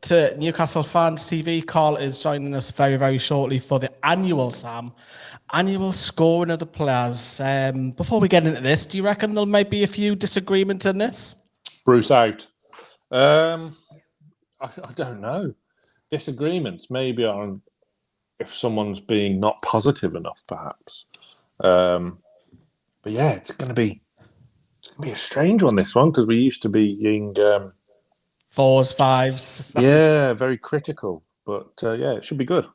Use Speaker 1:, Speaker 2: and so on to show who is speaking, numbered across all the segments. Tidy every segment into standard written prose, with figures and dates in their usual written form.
Speaker 1: to Newcastle Fans TV. Carl is joining us very, very shortly for the annual scoring of the players. Before we get into this, do you reckon there might be a few disagreements in this?
Speaker 2: Bruce out. I don't know. Disagreements maybe on if someone's being not positive enough, perhaps. But yeah, it's going to be a strange one, this one, because we used to be being
Speaker 1: 4s, 5s.
Speaker 2: Yeah, very critical. But yeah, it should be good.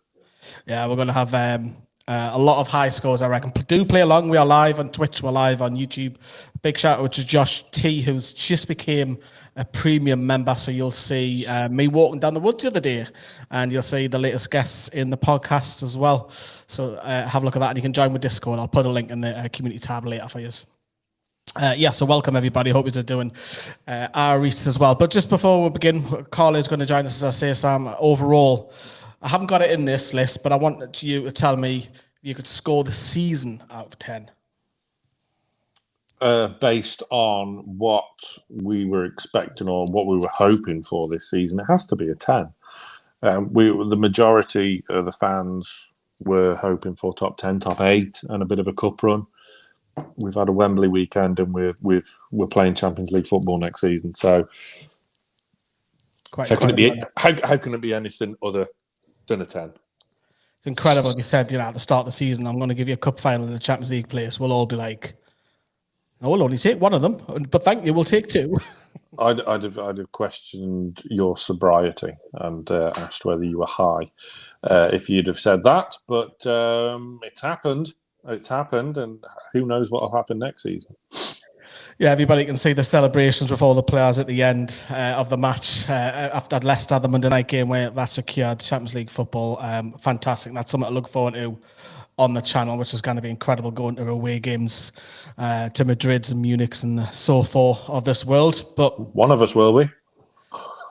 Speaker 1: Yeah, we're going to have a lot of high scores, I reckon. Do play along. We are live on Twitch. We're live on YouTube. Big shout out to Josh T, who's just became a premium member. So you'll see me walking down the woods the other day, and you'll see the latest guests in the podcast as well. So have a look at that, and you can join with Discord. I'll put a link in the community tab later for you. So welcome everybody. Hope you're doing our reads as well. But just before we begin, Carl is going to join us, as I say, Sam. Overall, I haven't got it in this list, but I want you to tell me if you could score the season out of 10.
Speaker 2: Based on what we were expecting or what we were hoping for this season, it has to be a 10. The majority of the fans were hoping for top 10, top 8, and a bit of a cup run. We've had a Wembley weekend, and we're playing Champions League football next season. So, how can it be anything other than a 10?
Speaker 1: It's incredible. You said, at the start of the season, I'm going to give you a cup final in the Champions League place. We'll all be like, no, we'll only take one of them, but thank you, we'll take 2.
Speaker 2: I'd have questioned your sobriety and asked whether you were high if you'd have said that. But it's happened. It's happened, and who knows what will happen next season.
Speaker 1: Yeah, everybody can see the celebrations with all the players at the end of the match after Leicester, the Monday night game where that secured Champions League football. Fantastic. That's something to look forward to on the channel, which is going to be incredible, going to away games to Madrids and Munichs and so forth of this world. But
Speaker 2: one of us will be.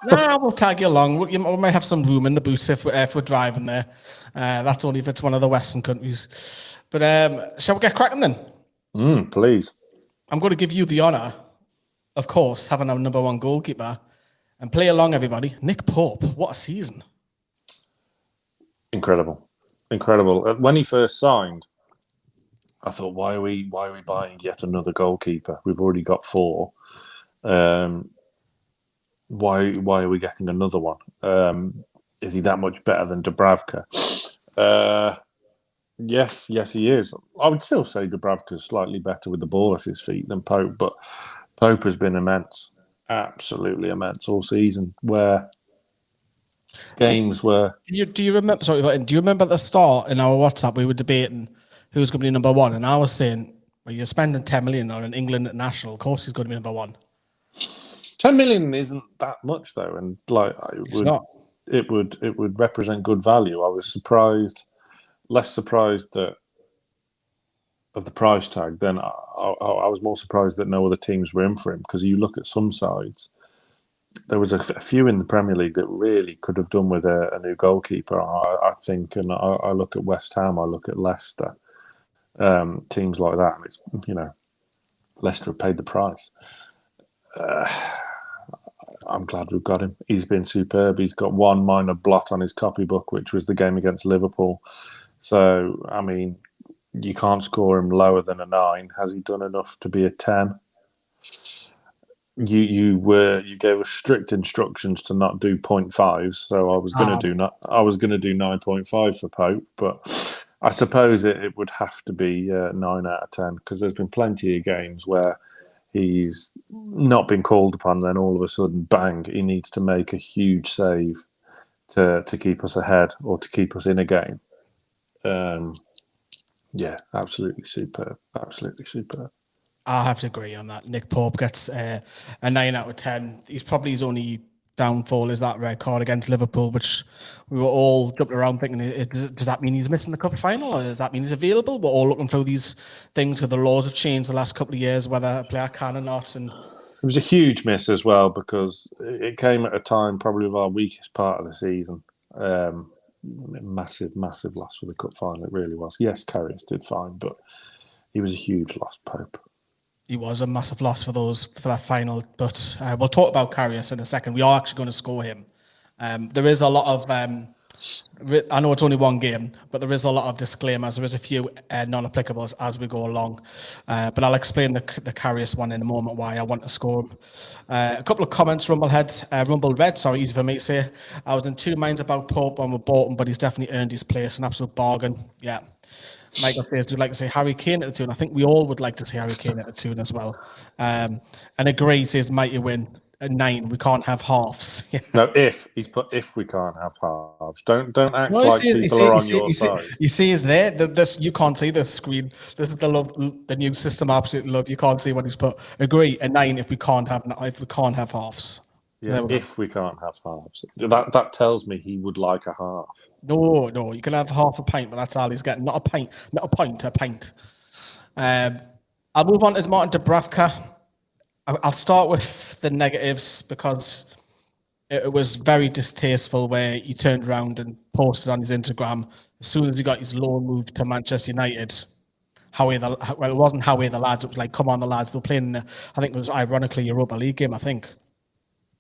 Speaker 1: Nah, we'll tag you along. We might have some room in the boot if we're driving there. That's only if it's one of the Western countries. But shall we get cracking then?
Speaker 2: Please.
Speaker 1: I'm going to give you the honour, of course, having our number one goalkeeper. And play along, everybody. Nick Pope, what a season.
Speaker 2: Incredible. When he first signed, I thought, why are we buying yet another goalkeeper? We've already got 4. Why are we getting another one? Is he that much better than Dubravka? Yes, he is. I would still say Dubravka's slightly better with the ball at his feet than Pope, but Pope has been immense, absolutely immense all season. Where games were.
Speaker 1: Do you remember? Sorry, do you remember at the start in our WhatsApp we were debating who was going to be number 1, and I was saying, well, you're spending 10 million on an England international. Of course, he's going to be number 1.
Speaker 2: 10 million isn't that much though, and it would represent good value. I was less surprised of the price tag than I was more surprised that no other teams were in for him, because you look at some sides, there was a few in the Premier League that really could have done with a new goalkeeper, I think, and I look at West Ham, I look at Leicester, teams like that, and it's, Leicester have paid the price. I'm glad we've got him. He's been superb. He's got one minor blot on his copybook, which was the game against Liverpool. So, I mean, you can't score him lower than a 9. Has he done enough to be a 10? You gave us strict instructions to not do 0.5s, so I was going to do 9.5 for Pope, but I suppose it would have to be 9 out of 10, because there's been plenty of games where he's not been called upon, then all of a sudden, bang, he needs to make a huge save to keep us ahead or to keep us in a game. Yeah, absolutely superb. Absolutely superb.
Speaker 1: I have to agree on that. Nick Pope gets a 9 out of 10. He's probably his only downfall is that red card against Liverpool, which we were all jumping around thinking, does that mean he's missing the cup final, or does that mean he's available? We're all looking through these things, because the laws have changed the last couple of years, whether a player can or not. And
Speaker 2: it was a huge miss as well, because it came at a time probably of our weakest part of the season. Massive loss for the cup final. It really was. Yes, Karius did fine, but he was a huge loss, Pope.
Speaker 1: He was a massive loss for that final, but we'll talk about Karius in a second. We are actually going to score him There is a lot of, I know it's only one game, but there is a lot of disclaimers. There is a few non-applicables as we go along. But I'll explain the Karius one in a moment, why I want to score him. A couple of comments, Rumble Red, sorry, easy for me to say. I was in two minds about Pope when we bought him, but he's definitely earned his place, an absolute bargain. Yeah. Michael says, we'd like to see Harry Kane at the Toon. I think we all would like to see Harry Kane at the Toon as well. And Agree says, mighty win. At 9, we can't have halves.
Speaker 2: No, he's put if we can't have halves. Don't act like people are on your side.
Speaker 1: You see, is there? This you can't see the screen. This is the new system. I absolutely love. You can't see what he's put. Agree. At 9, if we can't have halves.
Speaker 2: Yeah, if we can't have halves, that tells me he would like a half.
Speaker 1: No, you can have half a pint, but that's all he's getting. Not a pint, a pint. I'll move on to Martin Dubravka. I'll start with the negatives because it was very distasteful where he turned around and posted on his Instagram as soon as he got his loan moved to Manchester United. It wasn't Howie the lads. It was like, come on, the lads. They were playing, I think it was ironically Europa League game, I think.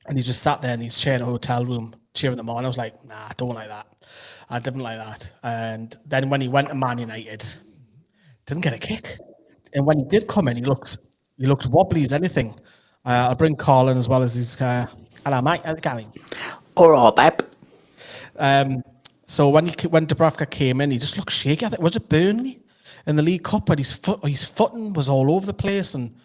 Speaker 1: And he just sat there in his chair in a hotel room cheering them on. I was like, nah, I don't like that. I didn't like that. And then when he went to Man United, didn't get a kick. And when he did come in, he looked wobbly as anything. I'll bring Carl in as well as his... hello, mate. How's it going?
Speaker 3: All right, babe.
Speaker 1: So when Dubravka came in, he just looked shaky. I think, was it Burnley in the League Cup? But his footing was all over the place. And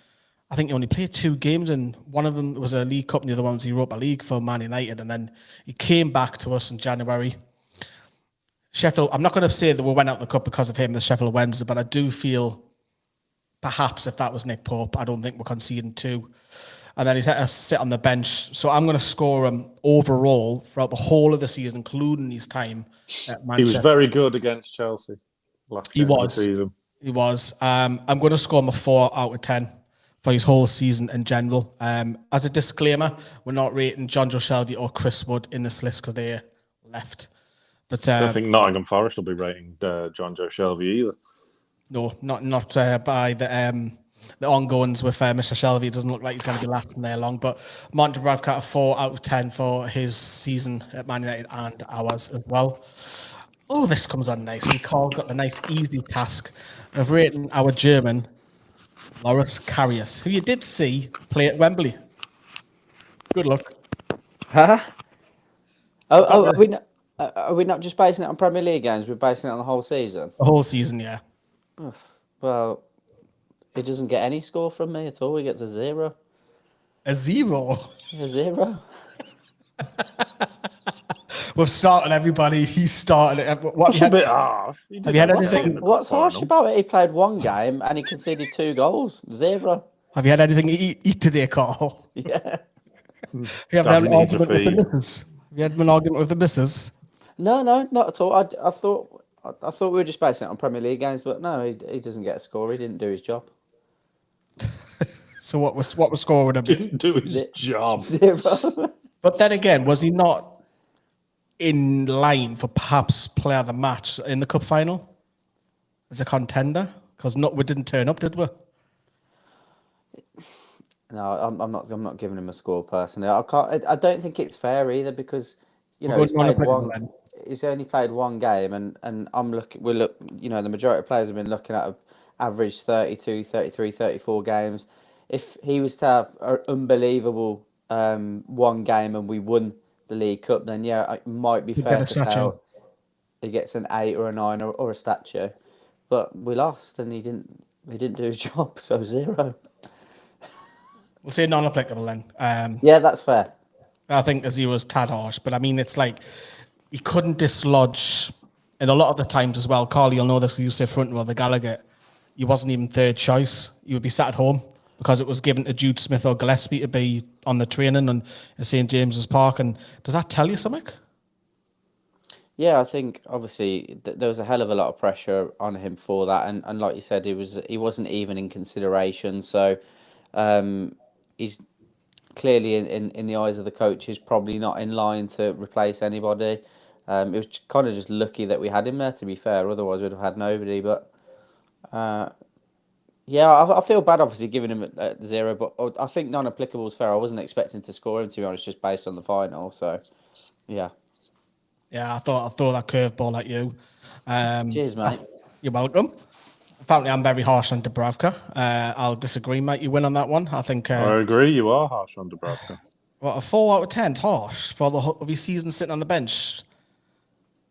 Speaker 1: I think he only played 2 games. And one of them was a League Cup and the other one was the Europa League for Man United. And then he came back to us in January. Sheffield... I'm not going to say that we went out the cup because of him, the Sheffield Wednesday, but I do feel... Perhaps if that was Nick Pope, I don't think we're conceding 2. And then he's had to sit on the bench. So I'm going to score him overall throughout the whole of the season, including his time at Manchester.
Speaker 2: He was very good against Chelsea last game of the season.
Speaker 1: He was. I'm going to score him a 4 out of 10 for his whole season in general. As a disclaimer, we're not rating John Joe Shelby or Chris Wood in this list because they left. But
Speaker 2: I don't think Nottingham Forest will be rating John Joe Shelby either.
Speaker 1: No, not by the ongoings with Mr. Shelby. It doesn't look like he's going to be lasting there long. But Martin Dubravka, a 4 out of 10 for his season at Man United and ours as well. Oh, this comes on nicely. Carl got the nice, easy task of rating our German, Loris Karius, who you did see play at Wembley. Good luck.
Speaker 3: Huh? Are we not just basing it on Premier League games? We're basing it on the whole season?
Speaker 1: The whole season, yeah.
Speaker 3: Well, he doesn't get any score from me at all. He gets a 0.
Speaker 1: A 0?
Speaker 3: A 0.
Speaker 1: We've started everybody. He started it.
Speaker 2: That's a bit harsh.
Speaker 1: Have you had anything?
Speaker 3: What's harsh about it? He played 1 game and he conceded 2 goals. 0.
Speaker 1: Have you had anything to eat today, Carl?
Speaker 3: Yeah.
Speaker 1: You haven't had an argument with the missus? Have you had an argument with the missus?
Speaker 3: No, not at all. I thought we were just basing it on Premier League games, but no, he doesn't get a score. He didn't do his job.
Speaker 1: So what was scoring him?
Speaker 2: Didn't do his job.
Speaker 3: 0.
Speaker 1: But then again, was he not in line for perhaps player of the match in the cup final as a contender? Because we didn't turn up, did we?
Speaker 3: No, I'm not giving him a score personally. I don't think it's fair either because he's only played 1 game, and the majority of players have been looking at average 32, 33, 34 games. If he was to have an unbelievable 1 game and we won the League Cup, then yeah, it might be fair to say he gets an 8 or a 9 or a statue. But we lost and he didn't do his job, so 0.
Speaker 1: We'll say non-applicable then.
Speaker 3: Yeah, that's fair.
Speaker 1: I think a 0 is tad harsh, but I mean, it's like he couldn't dislodge, and a lot of the times as well, Carl, you'll know this, you say front row, the Gallagher, he wasn't even third choice. He would be sat at home because it was given to Jude Smith or Gillespie to be on the training and St. James's Park. And does that tell you something?
Speaker 3: Yeah, I think obviously there was a hell of a lot of pressure on him for that, and like you said, he wasn't even in consideration. So he's clearly in the eyes of the coach, he's probably not in line to replace anybody. It was kind of just lucky that we had him there, to be fair. Otherwise, we'd have had nobody. But Yeah, I feel bad obviously giving him at 0, but I think non-applicable is fair. I wasn't expecting to score him, to be honest, just based on the final. So, yeah.
Speaker 1: Yeah, I thought I'd throw that curveball at you.
Speaker 3: Cheers, mate.
Speaker 1: You're welcome. Apparently, I'm very harsh on Dubravka. I'll disagree, mate. You win on that one. I think.
Speaker 2: I agree. You are harsh on Dubravka.
Speaker 1: What, a 4 out of 10 harsh for the whole of his season sitting on the bench.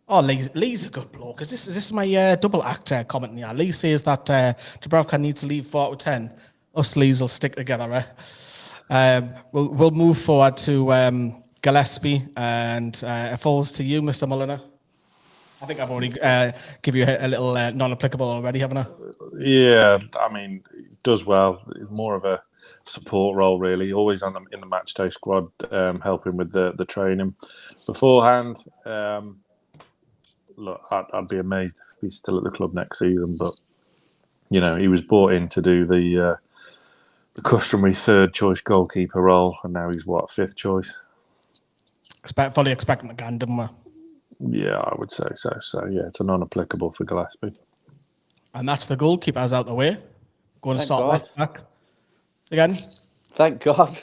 Speaker 1: Oh, Lee's a good bloke. Is this my double act comment? Yeah, Lee says that Dubravka needs to leave 4 out of 10. Us Lees will stick together. We'll move forward to Gillespie, and it falls to you, Mr. Mulliner. I think I've already give you a little non-applicable already, haven't I?
Speaker 2: Yeah, I mean, he does well. More of a support role, really. Always in the match day squad, helping with the training beforehand. Look, I'd be amazed if he's still at the club next season. But he was brought in to do the customary third choice goalkeeper role, and now he's fifth choice.
Speaker 1: Fully expect him again, didn't we?
Speaker 2: Yeah, I would say so. So yeah, it's a non-applicable for Gillespie.
Speaker 1: And that's the goalkeepers out the way. Going to start left back again.
Speaker 3: Thank God.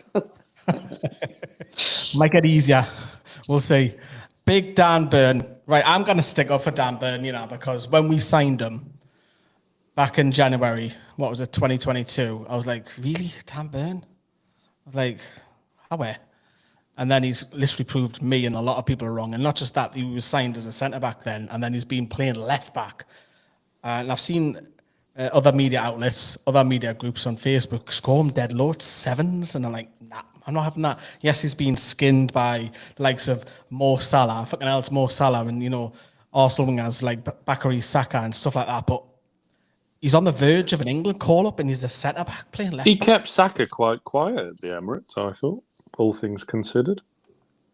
Speaker 1: Might get easier. We'll see. Big Dan Burn. Right, I'm going to stick up for Dan Burn, because when we signed him back in January, 2022, I was like, really, Dan Burn? I was like, how? And then he's literally proved me and a lot of people are wrong. And not just that, he was signed as a centre-back then, and then he's been playing left-back. And I've seen other media outlets, other media groups on Facebook score him dead low at 7s, and I'm like, nah, I'm not having that. Yes, he's been skinned by the likes of Mo Salah, fucking hell, it's Mo Salah, and, Arsenal wingers like Bakary Saka and stuff like that, but he's on the verge of an England call-up, and he's a centre-back playing left-back.
Speaker 2: He kept Saka quite quiet at the Emirates, I thought. All things considered.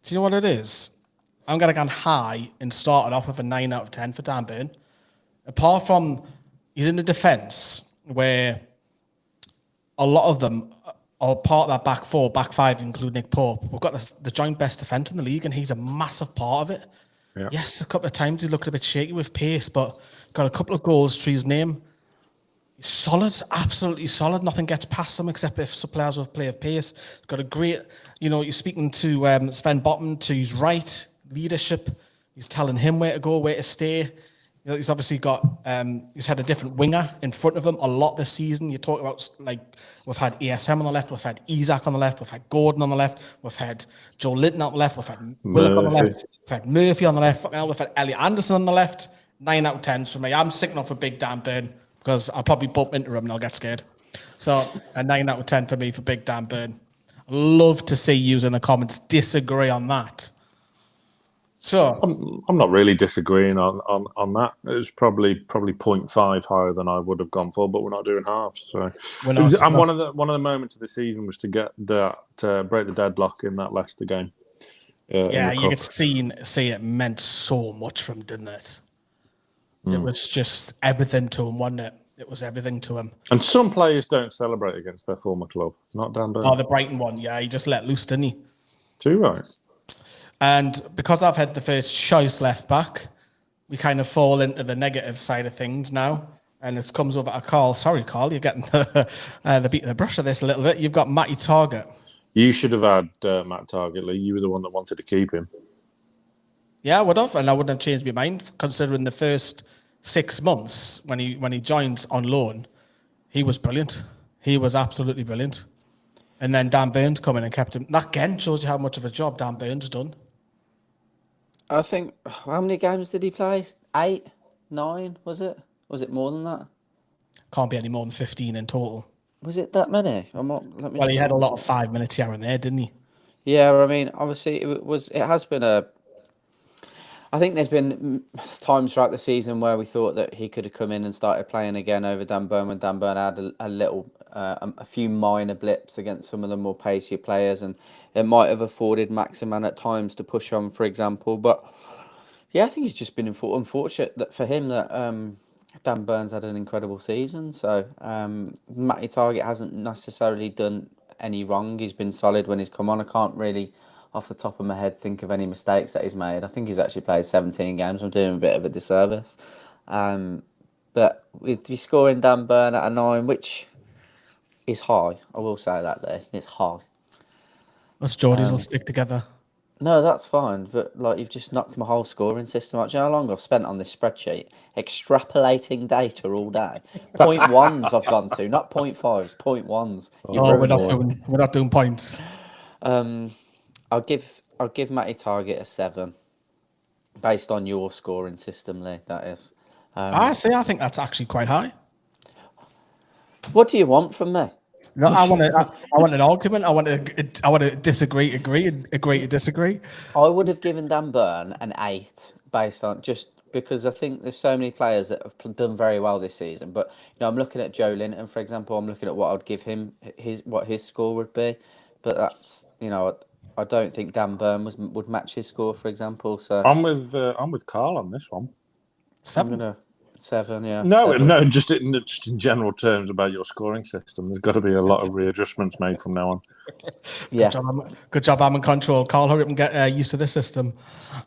Speaker 1: Do you know what it is? I'm going to go high and started off with a 9 out of 10 for Dan Burn. Apart from, he's in the defence where a lot of them are part of that back 4, back 5, including Nick Pope. We've got the joint best defence in the league, and he's a massive part of it. Yeah. Yes, a couple of times he looked a bit shaky with pace, but got a couple of goals to his name. He's solid, absolutely solid. Nothing gets past him except if some players will play of pace. He's got a great, you're speaking to Sven Botman to his right, leadership. He's telling him where to go, where to stay. He's obviously got, he's had a different winger in front of him a lot this season. You talk about, we've had ASM on the left, we've had Isak on the left, we've had Gordon on the left, we've had Joelinton on the left, we've had Willock on the left, we've had Murphy on the left, we've had Elliot Anderson on the left. 9 out of 10 for me. I'm sticking off for Big Dan Burn, because I'll probably bump into him and I'll get scared. So a 9 out of 10 for me for Big Dan Burn. I'd love to see you in the comments disagree on that. So
Speaker 2: I'm not really disagreeing on that. It was probably 0.5 higher than I would have gone for, but we're not doing halves. So one of the moments of the season was to get that break the deadlock in that Leicester game.
Speaker 1: Yeah, you could see it meant so much from him, didn't it? It was just everything to him, wasn't it? It was everything to him.
Speaker 2: And some players don't celebrate against their former club. Not Dan Burn.
Speaker 1: Oh, the Brighton one. Yeah, he just let loose, didn't he?
Speaker 2: Too right.
Speaker 1: And because I've had the first choice left back, we kind of fall into the negative side of things now. And it comes over to Carl. Sorry, Carl, you're getting the beat of the brush of this a little bit. You've got Matty Targett.
Speaker 2: You should have had Matt Targett, Lee. You were the one that wanted to keep him.
Speaker 1: Yeah, I would have, and I wouldn't have changed my mind, considering the first 6 months when he joined on loan, he was brilliant. He was absolutely brilliant. And then Dan Burns come in and kept him. That again shows you how much of a job Dan Burns done.
Speaker 3: I think, how many games did he play? 8, 9, was it? Was it more than that?
Speaker 1: Can't be any more than 15 in total.
Speaker 3: Was it that many?
Speaker 1: Well, he had a lot of 5 minutes here and there, didn't he?
Speaker 3: Yeah, I mean, obviously, it has been I think there's been times throughout the season where we thought that he could have come in and started playing again over Dan Burn when Dan Burn had a few minor blips against some of the more pacey players, and it might have afforded Maximin at times to push on, for example. But yeah, I think it's just been unfortunate that for him that Dan Burns had an incredible season. So Matty Targett hasn't necessarily done any wrong. He's been solid when he's come on. I can't really, off the top of my head, think of any mistakes that he's made. I think he's actually played 17 games. I'm doing a bit of a disservice. But with you scoring Dan Burn at a 9, which is high, I will say that there. It's high.
Speaker 1: Us Geordies will stick together.
Speaker 3: No, that's fine. But like you've just knocked my whole scoring system out. Do you know how long I've spent on this spreadsheet extrapolating data all day? 0.1s I've gone to, not 0.5s, 0.1s.
Speaker 1: We're not doing points.
Speaker 3: I'll give Matty Target a 7, based on your scoring system, Lee. That is.
Speaker 1: I think that's actually quite high.
Speaker 3: What do you want from me?
Speaker 1: No, I want an argument. I want to disagree, agree to disagree.
Speaker 3: I would have given Dan Burn an 8 based on just because I think there's so many players that have done very well this season. But I'm looking at Joelinton, for example. I'm looking at what I'd give him what his score would be. But that's I don't think Dan Burn would match his score, for example. So
Speaker 2: I'm with Carl on this one.
Speaker 1: 7.
Speaker 3: 7, yeah.
Speaker 2: No,
Speaker 3: 7.
Speaker 2: no, just in general terms about your scoring system. There's got to be a lot of readjustments made from now on.
Speaker 3: Yeah.
Speaker 1: Good job, I'm in control. Carl, hurry up and get used to this system.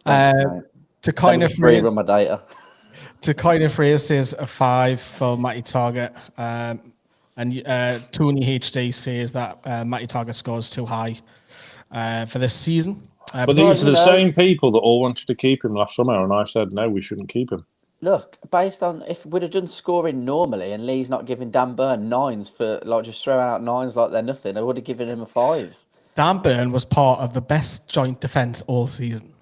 Speaker 1: To kind of phrase
Speaker 3: on my data.
Speaker 1: To kind of phrase says a 5 for Matty Target. And Tony HD says that Matty Target scores too high for this season.
Speaker 2: But these are the same people that all wanted to keep him last summer, and I said, no, we shouldn't keep him.
Speaker 3: Look, based on if we'd have done scoring normally and Lee's not giving Dan Burn 9s for just throwing out 9s like they're nothing, I would have given him a 5.
Speaker 1: Dan Burn was part of the best joint defence all season.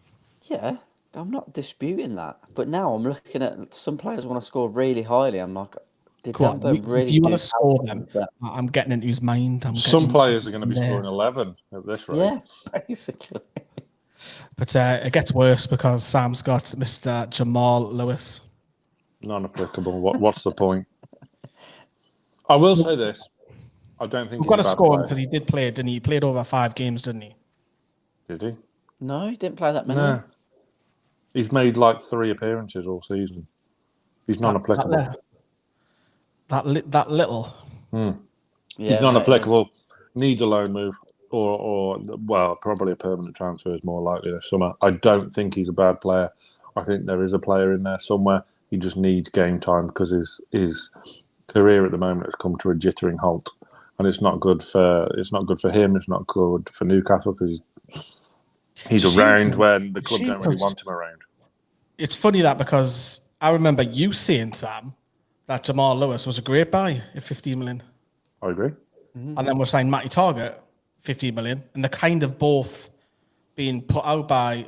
Speaker 3: Yeah, I'm not disputing that. But now I'm looking at some players want to score really highly. I'm like, did Dan Burn really?
Speaker 1: If you want to score them, I'm getting into his mind.
Speaker 2: Some players are going to be scoring 11 at this rate.
Speaker 3: Yeah, basically.
Speaker 1: But it gets worse because Sam's got Mr. Jamal Lewis.
Speaker 2: Non-applicable. What's the point? I will say this. I don't think
Speaker 1: we've got to score him because he did play, didn't he? He played over 5 games, didn't he?
Speaker 2: Did he?
Speaker 3: No, he didn't play that many.
Speaker 2: No. He's made like 3 appearances all season. He's non-applicable.
Speaker 1: That little.
Speaker 2: Yeah, he's non-applicable. Needs a loan move. Or probably a permanent transfer is more likely this summer. I don't think he's a bad player. I think there is a player in there somewhere. He just needs game time because his career at the moment has come to a jittering halt, and it's not good for him. It's not good for Newcastle because he's around when the club don't really want him around.
Speaker 1: It's funny that because I remember you saying, Sam, that Jamal Lewis was a great buy at 15 million.
Speaker 2: I agree.
Speaker 1: Mm-hmm. And then we've signed Matty Target, 15 million, and they're kind of both being put out by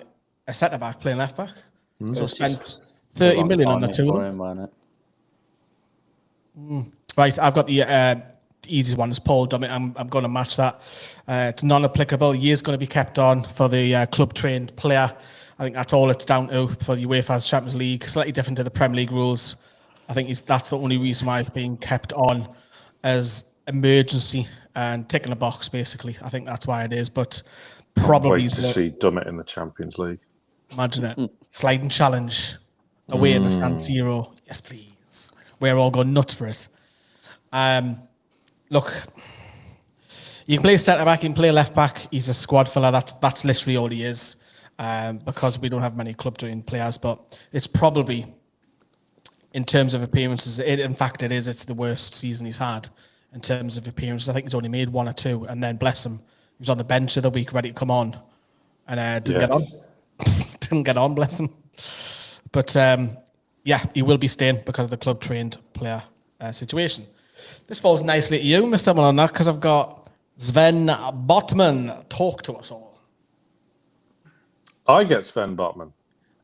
Speaker 1: a centre back playing left back. Mm-hmm. So spent 30 million on the two of them. Right, I've got the easiest one. It's Paul Dummett. I'm going to match that. It's non-applicable. He is going to be kept on for the club-trained player. I think that's all it's down to for the UEFA's Champions League. Slightly different to the Premier League rules. I think that's the only reason why it's being kept on as emergency and ticking a box, basically. I think that's why it is. But probably
Speaker 2: wait to see Dummett in the Champions League.
Speaker 1: Imagine it. Sliding challenge. Away in the San Siro. Yes, please. We're all going nuts for it. Look, you can play centre back, you can play left back. He's a squad filler. That's literally all he is. Because we don't have many club trained players, but it's probably in terms of appearances. In fact, it is. It's the worst season he's had in terms of appearances. I think he's only made 1 or 2, and then bless him, he was on the bench of the week, ready to come on, and didn't get on. Didn't get on, bless him. But he will be staying because of the club trained player situation. This falls nicely to you, Mr. Milner, because I've got Sven Botman. Talk to us all.
Speaker 2: I get Sven Botman.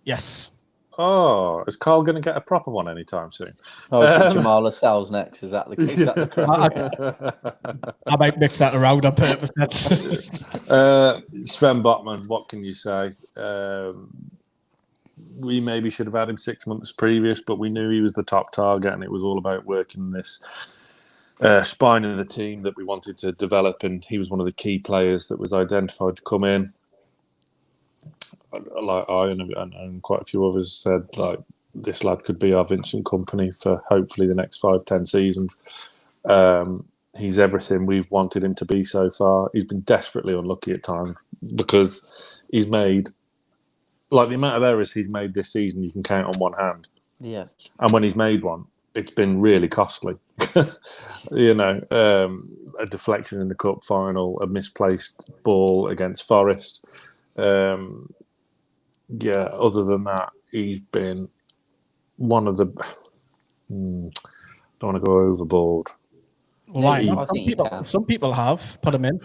Speaker 1: Yes.
Speaker 2: Oh, is Carl going to get a proper one anytime soon?
Speaker 3: Jamal Lascelles next. Is that the
Speaker 1: I might mix that around on purpose.
Speaker 2: Sven Botman, what can you say? We maybe should have had him 6 months previous, but we knew he was the top target, and it was all about working this spine of the team that we wanted to develop, and he was one of the key players that was identified to come in. Like I and quite a few others said, like, this lad could be our Vincent Kompany for hopefully the next 5-10 seasons. He's everything we've wanted him to be so far. He's been desperately unlucky at times because he's made, like, the amount of errors he's made this season, you can count on one hand.
Speaker 3: Yeah.
Speaker 2: And when he's made one, it's been really costly. You know, a deflection in the cup final, a misplaced ball against Forest. Other than that, he's been one of the. Don't want to go overboard.
Speaker 1: Why not? Some people have put him in.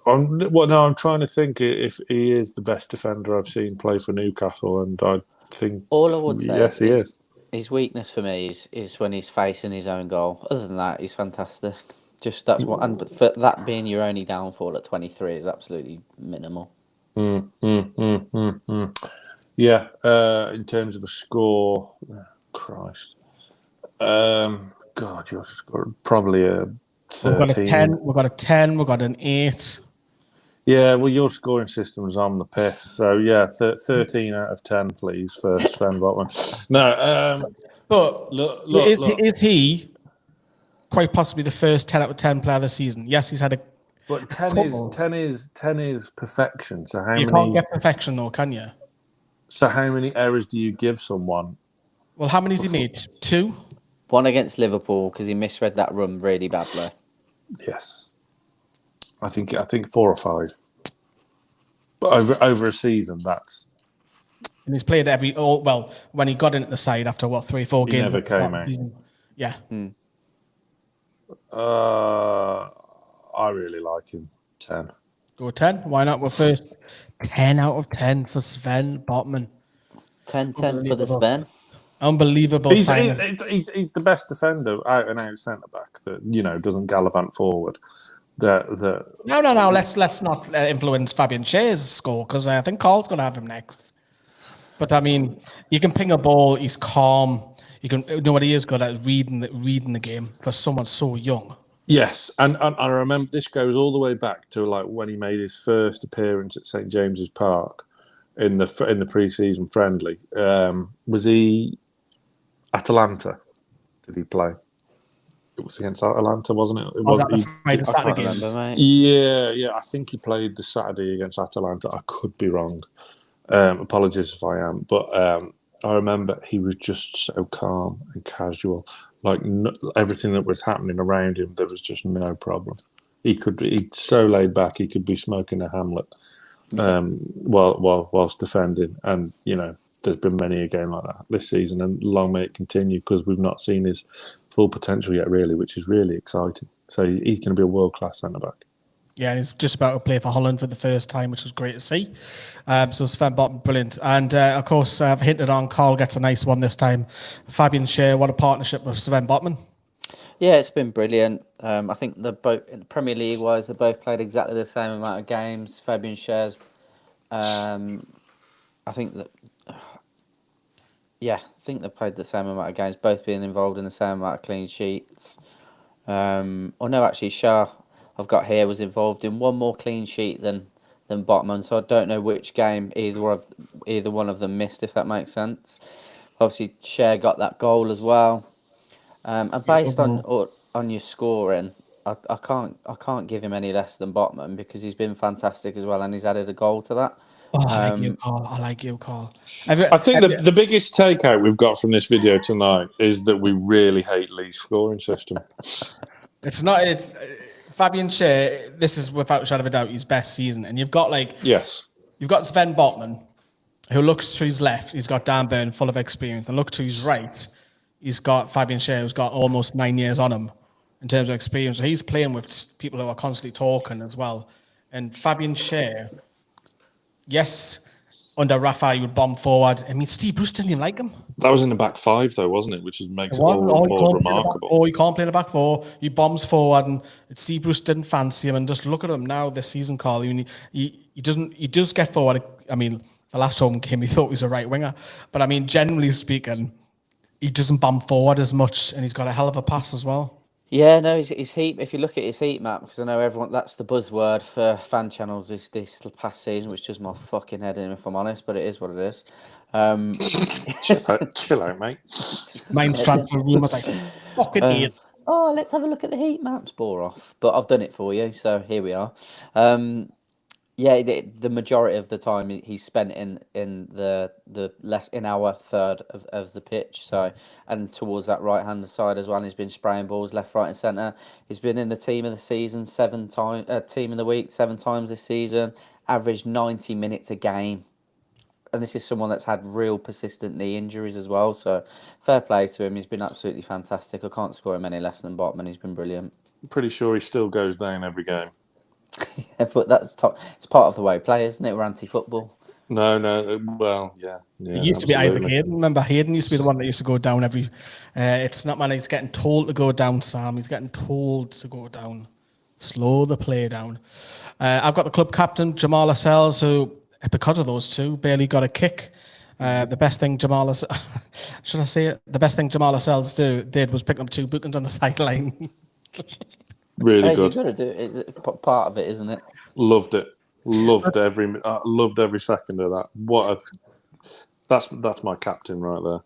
Speaker 2: I'm trying to think if he is the best defender I've seen play for Newcastle, and I think
Speaker 3: all I would say
Speaker 2: yes, he is.
Speaker 3: His weakness for me is when he's facing his own goal. Other than that, he's fantastic. Just that's what, and for that being your only downfall at 23 is absolutely minimal.
Speaker 2: Yeah, in terms of a score, Christ, God, you've scored probably a 13.
Speaker 1: We've got a 10. We've got an 8.
Speaker 2: Yeah, well, your scoring system's on the piss. So, yeah, 13 out of 10, please, for Sven Botman. No,
Speaker 1: but is he quite possibly the first 10 out of 10 player this season? Yes, he's had a.
Speaker 2: But 10 is perfection. So
Speaker 1: you can't get perfection, though, can you?
Speaker 2: So how many errors do you give someone?
Speaker 1: Well, how many has he made? 2?
Speaker 3: 1 against Liverpool because he misread that run really badly.
Speaker 2: Yes. I think 4 or 5, but over a season, that's.
Speaker 1: And he's played when he got in at the side after 3 or 4 games.
Speaker 2: He never came out.
Speaker 1: Yeah.
Speaker 2: I really like him. 10.
Speaker 1: Go 10. Why not? We're first 10 out of 10 for Sven Botman.
Speaker 3: 10-10 for the Sven.
Speaker 1: Unbelievable.
Speaker 2: He's the best defender, out and out centre back that doesn't gallivant forward. No.
Speaker 1: Let's not influence Fabian Schär's score because I think Carl's going to have him next. But I mean, you can ping a ball. He's calm. You know what he is good at reading the game for someone so young.
Speaker 2: Yes, and I remember this goes all the way back to like when he made his first appearance at St James's Park in the pre-season friendly. Was he Atalanta? Did he play? It was against Atalanta, wasn't it? Yeah. I think he played the Saturday against Atalanta. I could be wrong. Apologies if I am, but I remember he was just so calm and casual. Like everything that was happening around him, there was just no problem. He's so laid back. He could be smoking a Hamlet whilst defending, and there's been many a game like that this season, and long may it continue because we've not seen his full potential yet, really, which is really exciting. So he's going to be a world-class centre-back.
Speaker 1: Yeah, and he's just about to play for Holland for the first time, which was great to see. So Sven Botman, brilliant. And of course, I've hinted on Carl gets a nice one this time. Fabian Schär, what a partnership with Sven Botman.
Speaker 3: Yeah, it's been brilliant. I think both in Premier League wise, they both played exactly the same amount of games. Fabian Schär's, I think they played the same amount of games, both being involved in the same amount of clean sheets. Schär, I've got here, was involved in one more clean sheet than Botman, so I don't know which game either one of them missed, if that makes sense. Obviously, Schär got that goal as well, and based on your scoring, I can't give him any less than Botman because he's been fantastic as well, and he's added a goal to that.
Speaker 1: I like you, Carl.
Speaker 2: I think the biggest takeout we've got from this video tonight is that we really hate Lee's scoring system.
Speaker 1: It's Fabian Schär. This is without a shadow of a doubt his best season, and you've got you've got Sven Botman, who looks to his left. He's got Dan Burn, full of experience, and look to his right. He's got Fabian Schär, who's got almost 9 years on him in terms of experience. So he's playing with people who are constantly talking as well. And Fabian Schär, yes, under Rafa, he would bomb forward. I mean, Steve Bruce didn't even like him.
Speaker 2: That was in the back 5, though, wasn't it? Which makes it all more remarkable.
Speaker 1: He can't play in the back 4. He bombs forward, and Steve Bruce didn't fancy him. And just look at him now this season, Carl. I mean, he does get forward. I mean, the last home game, he thought he was a right winger. But I mean, generally speaking, he doesn't bomb forward as much, and he's got a hell of a pass as well.
Speaker 3: Yeah, no, his heat. If you look at his heat map, because I know everyone, that's the buzzword for fan channels this past season, which does my fucking head in, if I'm honest. But it is what it is.
Speaker 2: Chill out, mate.
Speaker 1: Mine's transfer rumours like fucking idiot.
Speaker 3: Let's have a look at the heat maps. Bore off, but I've done it for you, so here we are. Yeah, the majority of the time he's spent in the less in our third of the pitch. So, and towards that right hand side as well, he's been spraying balls left, right, and centre. He's been in the team of the season 7 times, team of the week 7 times this season. Averaged 90 minutes a game, and this is someone that's had real persistent knee injuries as well. So, fair play to him. He's been absolutely fantastic. I can't score him any less than Botman. He's been brilliant.
Speaker 2: I'm pretty sure he still goes down every game.
Speaker 3: Yeah, but it's part of the way we play, isn't it? We're anti-football.
Speaker 2: No. Well, yeah.
Speaker 1: It used to be Isaac Hayden. Remember, Hayden used to be the one that used to go down every. It's not man. He's getting told to go down, Sam. He's getting told to go down. Slow the play down. I've got the club captain Jamal Lascelles, who, because of those two, barely got a kick. The best thing Jamal, should I say it? The best thing Jamal Lascelles did was pick up 2 bookings on the sideline.
Speaker 2: Really good.
Speaker 3: You've got to do it. It's part of it, isn't it?
Speaker 2: Loved it. Loved every second of that. That's my captain right there.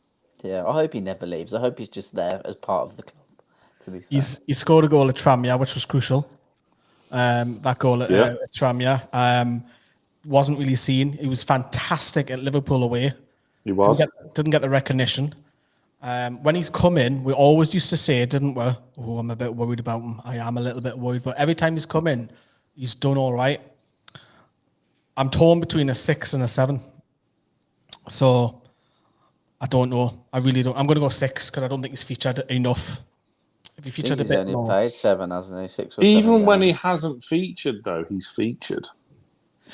Speaker 3: Yeah, I hope he never leaves. I hope he's just there as part of the club. To be fair.
Speaker 1: He scored a goal at Tranmere, which was crucial. That goal at Tranmere wasn't really seen. He was fantastic at Liverpool away.
Speaker 2: He was.
Speaker 1: Didn't get the recognition. When he's come in, we always used to say, didn't we? Oh, I'm a bit worried about him. I am a little bit worried. But every time he's come in, he's done all right. I'm torn between a 6 and a 7. So, I don't know. I really don't. I'm going to go 6 because I don't think he's featured enough. If he featured a bit
Speaker 3: only
Speaker 1: more.
Speaker 3: played 7, hasn't he? 6 or
Speaker 2: Even
Speaker 3: 7
Speaker 2: when
Speaker 3: games.
Speaker 2: he hasn't featured, though, he's featured.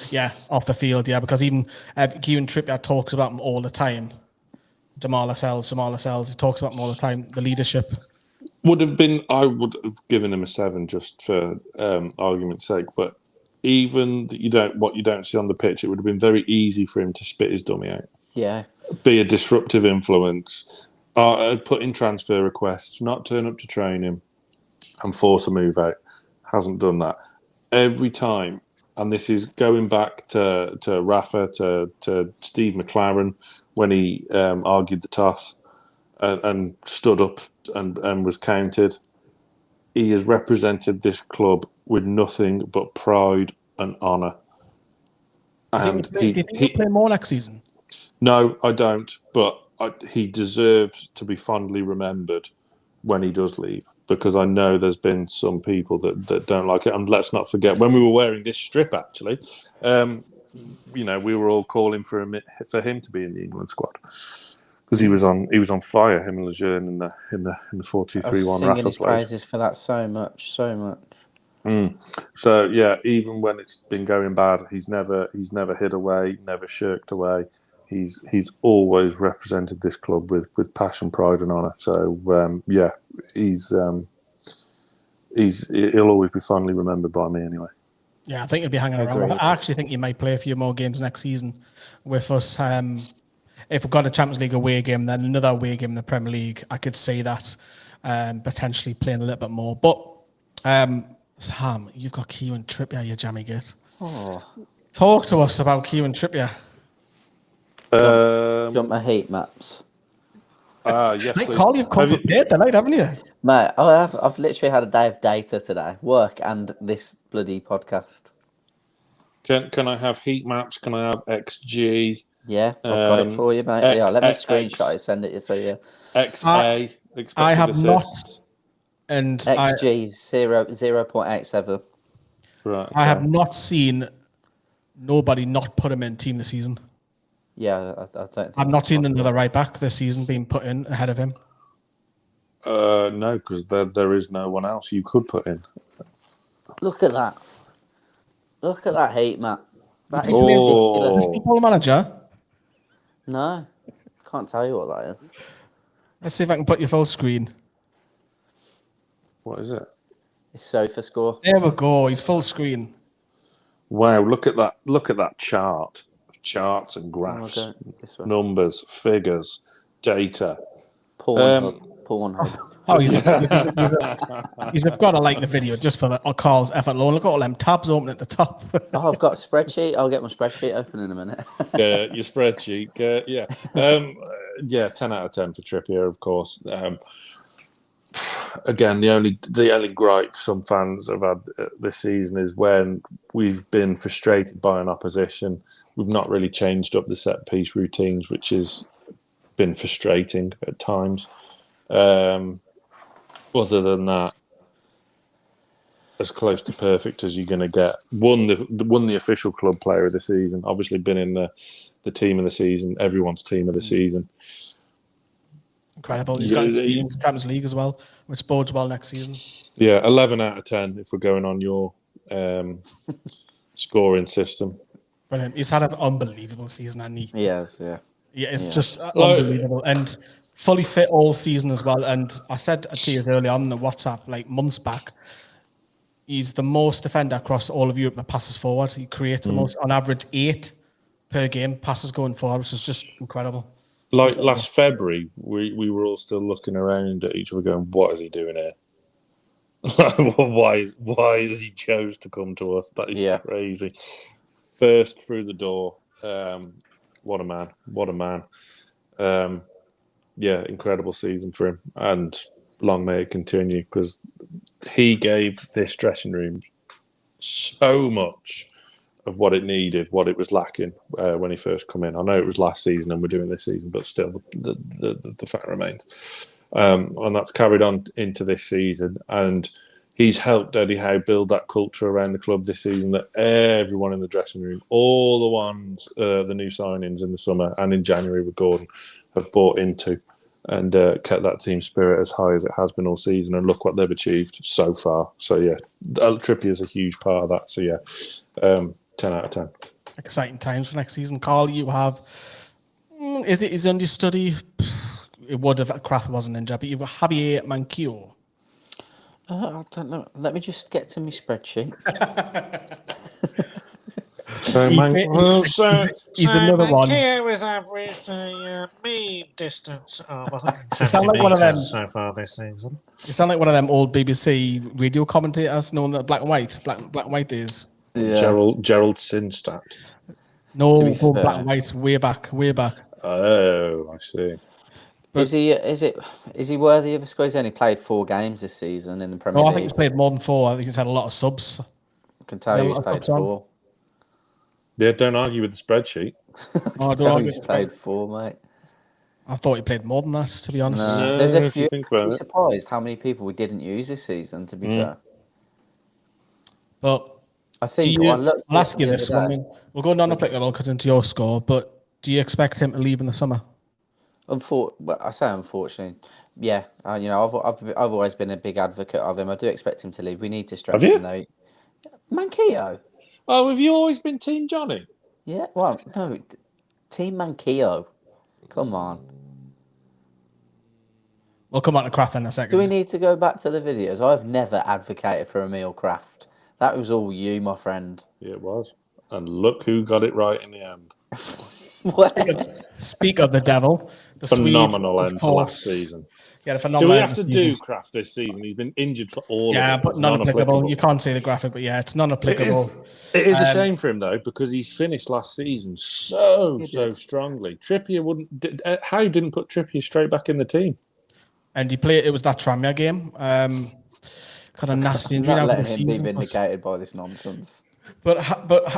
Speaker 1: Yeah, off the field, yeah. Because even Kieran Trippier talks about him all the time. Jamal Lascelles, he talks about him all the time. The leadership.
Speaker 2: I would have given him a 7 just for argument's sake. But even what you don't see on the pitch, it would have been very easy for him to spit his dummy out.
Speaker 3: Yeah.
Speaker 2: Be a disruptive influence. Put in transfer requests, not turn up to training, and force a move out. Hasn't done that. Every time, and this is going back to Rafa, to Steve McLaren, when he argued the toss and stood up and was counted. He has represented this club with nothing but pride and honour.
Speaker 1: Do you think he'll play more next season?
Speaker 2: No, I don't. But he deserves to be fondly remembered when he does leave, because I know there's been some people that don't like it. And let's not forget, when we were wearing this strip, actually, we were all calling for him to be in the England squad because he was on fire. Him and Lejeune in the 4-2-3-1 Rafa
Speaker 3: singing his
Speaker 2: played.
Speaker 3: praises for that so much.
Speaker 2: So yeah, even when it's been going bad, he's never hid away, never shirked away. He's always represented this club with passion, pride, and honour. So he'll always be fondly remembered by me anyway.
Speaker 1: Yeah, I think he'll be hanging around. I actually think he might play a few more games next season with us. If we've got a Champions League away game, then another away game in the Premier League, I could see that potentially playing a little bit more. But Sam, you've got Kieran Trippier, you jammy git.
Speaker 3: Oh.
Speaker 1: Talk to us about Kieran Trippier.
Speaker 3: Got my heat maps.
Speaker 2: Yes,
Speaker 1: Mate, Carl, you've come prepared tonight, haven't you?
Speaker 3: Mate, I've literally had a day of data today, work and this bloody podcast.
Speaker 2: Can I have heat maps? Can I have XG?
Speaker 3: Yeah, I've got it for you, mate. Yeah, let me screenshot it, send it to you.
Speaker 2: XA.
Speaker 1: I have
Speaker 2: assists.
Speaker 1: not, and
Speaker 3: XG 0.87.
Speaker 2: Right.
Speaker 1: I have not seen nobody not put him in team this season.
Speaker 3: Yeah, I don't think
Speaker 1: I've not seen another right back this season being put in ahead of him.
Speaker 2: No, because there is no one else you could put in.
Speaker 3: Look at that. Look at that heat map. That is
Speaker 1: Is
Speaker 3: ridiculous.
Speaker 1: Football Manager?
Speaker 3: No, can't tell you what that is.
Speaker 1: Let's see if I can put your full screen.
Speaker 2: What is it?
Speaker 3: It's Sofa Score.
Speaker 1: There we go. He's full screen.
Speaker 2: Wow, look at that! Look at that chart. Charts and graphs, numbers, figures, data.
Speaker 3: Pornhub.
Speaker 1: Oh, he's got to like the video just for Carl's effort alone. Look at all them tabs open at the top.
Speaker 3: I've got a spreadsheet. I'll get my spreadsheet open in a minute.
Speaker 2: Your spreadsheet. 10 out of 10 for Trippier, of course. again, the only gripe some fans have had this season is when we've been frustrated by an opposition. We've not really changed up the set piece routines, which has been frustrating at times. Other than that, as close to perfect as you're going to get. Won the official club player of the season. Obviously, been in the team of the season, everyone's team of the season.
Speaker 1: Incredible. He's got experience in Champions League as well, which bodes well next season.
Speaker 2: Yeah, 11 out of 10 if we're going on your scoring system.
Speaker 1: Brilliant. He's had an unbelievable season, hasn't he?
Speaker 3: He has, yeah.
Speaker 1: Yeah, it's just unbelievable. And fully fit all season as well. And I said to you earlier on the WhatsApp, like months back, he's the most defender across all of Europe that passes forward. He creates the most, on average, 8 per game passes going forward, which is just incredible.
Speaker 2: Like last February, we were all still looking around at each other going, what is he doing here? Why is he chose to come to us? That is crazy. First through the door. What a man. What a man. Incredible season for him. And long may it continue, because he gave this dressing room so much of what it needed, what it was lacking when he first come in. I know it was last season and we're doing this season, but still the fact remains. And that's carried on into this season. And he's helped Eddie Howe build that culture around the club this season that everyone in the dressing room, all the ones, the new signings in the summer and in January with Gordon, have bought into and kept that team spirit as high as it has been all season. And look what they've achieved so far. So, yeah, Trippier is a huge part of that. So, yeah, 10 out of 10. Exciting times for next season. Carl, you have... is it his understudy? It would if Kraft wasn't injured, but you've got Javier Manquillo.
Speaker 3: I don't know. Let me just get to my spreadsheet.
Speaker 1: He's another one.
Speaker 4: Manquillo has averaged a mean distance of 170 so far this season.
Speaker 1: You sound like one of them old BBC radio commentators known that black and white days.
Speaker 3: Yeah.
Speaker 2: Gerald Sinstadt.
Speaker 1: No, black and white, way back.
Speaker 2: Oh, I see.
Speaker 3: But is he worthy of a score? He's only played 4 games this season in the Premier League.
Speaker 1: I think he's played more than 4. I think he's had a lot of subs.
Speaker 3: I can tell you he's played 4.
Speaker 2: Yeah, don't argue with the spreadsheet.
Speaker 3: I tell you he's played 4, mate.
Speaker 1: I thought he played more than that, to be honest.
Speaker 3: No, there's a few. I'm surprised how many people we didn't use this season, to be fair.
Speaker 1: But
Speaker 3: I think
Speaker 1: I'll ask you this one. We'll go non-applicable, cut into your score, but do you expect him to leave in the summer?
Speaker 3: I say unfortunately, yeah. I've always been a big advocate of him. I do expect him to leave. We need to stress him though. Manquillo.
Speaker 2: Oh, have you always been Team Johnny?
Speaker 3: Yeah. Well, no, Team Manquillo. Come on.
Speaker 1: We'll come on to Kraft in a second.
Speaker 3: Do we need to go back to the videos? I've never advocated for Emil Kraft. That was all you, my friend.
Speaker 2: Yeah, it was. And look who got it right in the end.
Speaker 1: Speak of the devil. The
Speaker 2: phenomenal
Speaker 1: Swedes,
Speaker 2: end to last season.
Speaker 1: Yeah, phenomenal.
Speaker 2: Do we have to do Kraft this season? He's been injured for all of it.
Speaker 1: Yeah, but non-applicable. You can't see the graphic, but yeah, it's non-applicable.
Speaker 2: It is a shame for him, though, because he's finished last season so strongly. Trippier Howe didn't put Trippier straight back in the team.
Speaker 1: And he played, it was that Tranmere game. Got a nasty injury now for the season.
Speaker 3: Be vindicated by this nonsense.
Speaker 1: But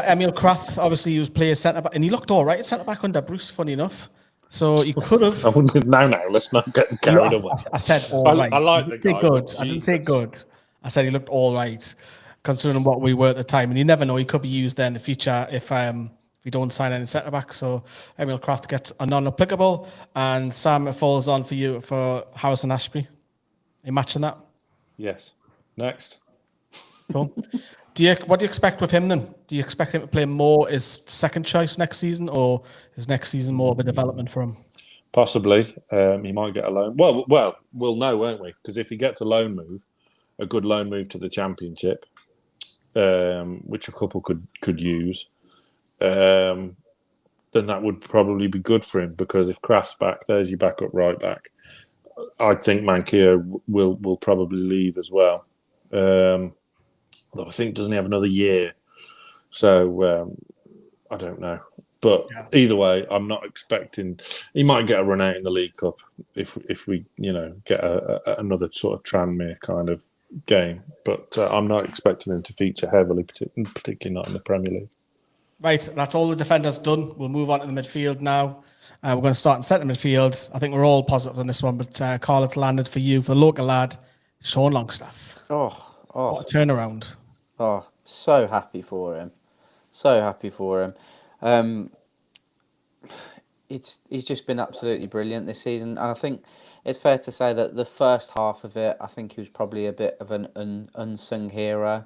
Speaker 1: Emil Kraft, obviously, he was playing centre back, and he looked all right at centre back under Bruce. Funny enough, so he could have.
Speaker 2: No, let's not get carried away.
Speaker 1: I said all right. I like the guy. Good. I didn't say good. I said he looked all right, considering what we were at the time. And you never know; he could be used there in the future if we don't sign any centre back. So Emil Kraft gets a non-applicable, and Sam, it falls on for you for Harrison Ashby. Are you matching that?
Speaker 2: Yes. Next.
Speaker 1: Cool. What do you expect with him then? Do you expect him to play more as second choice next season, or is next season more of a development for him?
Speaker 2: Possibly. He might get a loan. Well, we'll know, won't we? Because if he gets a loan move, a good loan move to the Championship, which a couple could use, then that would probably be good for him. Because if Kraft's back, there's your backup right back. I think Manquillo will probably leave as well. Though I think doesn't he have another year, so I don't know. But either way, I'm not expecting he might get a run out in the League Cup if we get another sort of Tranmere kind of game. But I'm not expecting him to feature heavily, particularly not in the Premier League.
Speaker 1: Right, that's all the defenders done. We'll move on to the midfield now. We're going to start in centre midfield. I think we're all positive on this one, but Carl, it's landed for you, for the local lad, Sean Longstaff. What a turnaround.
Speaker 3: Oh, so happy for him. So happy for him. He's just been absolutely brilliant this season. And I think it's fair to say that the first half of it, I think he was probably a bit of an unsung hero.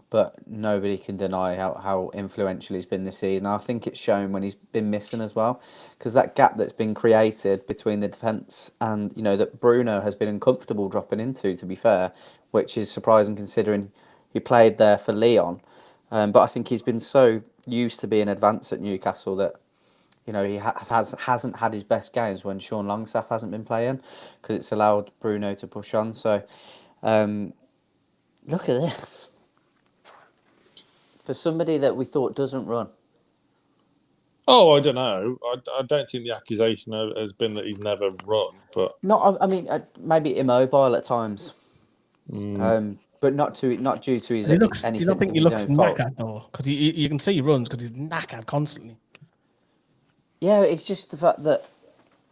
Speaker 3: But nobody can deny how influential he's been this season. I think it's shown when he's been missing as well, because that gap that's been created between the defence and, that Bruno has been uncomfortable dropping into, to be fair, which is surprising considering he played there for Lyon. But I think he's been so used to being advanced at Newcastle that, he hasn't had his best games when Sean Longstaff hasn't been playing, because it's allowed Bruno to push on. So, look at this. For somebody that we thought doesn't run.
Speaker 2: Oh, I don't know. I don't think the accusation has been that he's never run, but
Speaker 3: Maybe immobile at times, but not due to his.
Speaker 1: Do you not think he looks knackered though? Because you can see he runs because he's knackered constantly.
Speaker 3: Yeah, it's just the fact that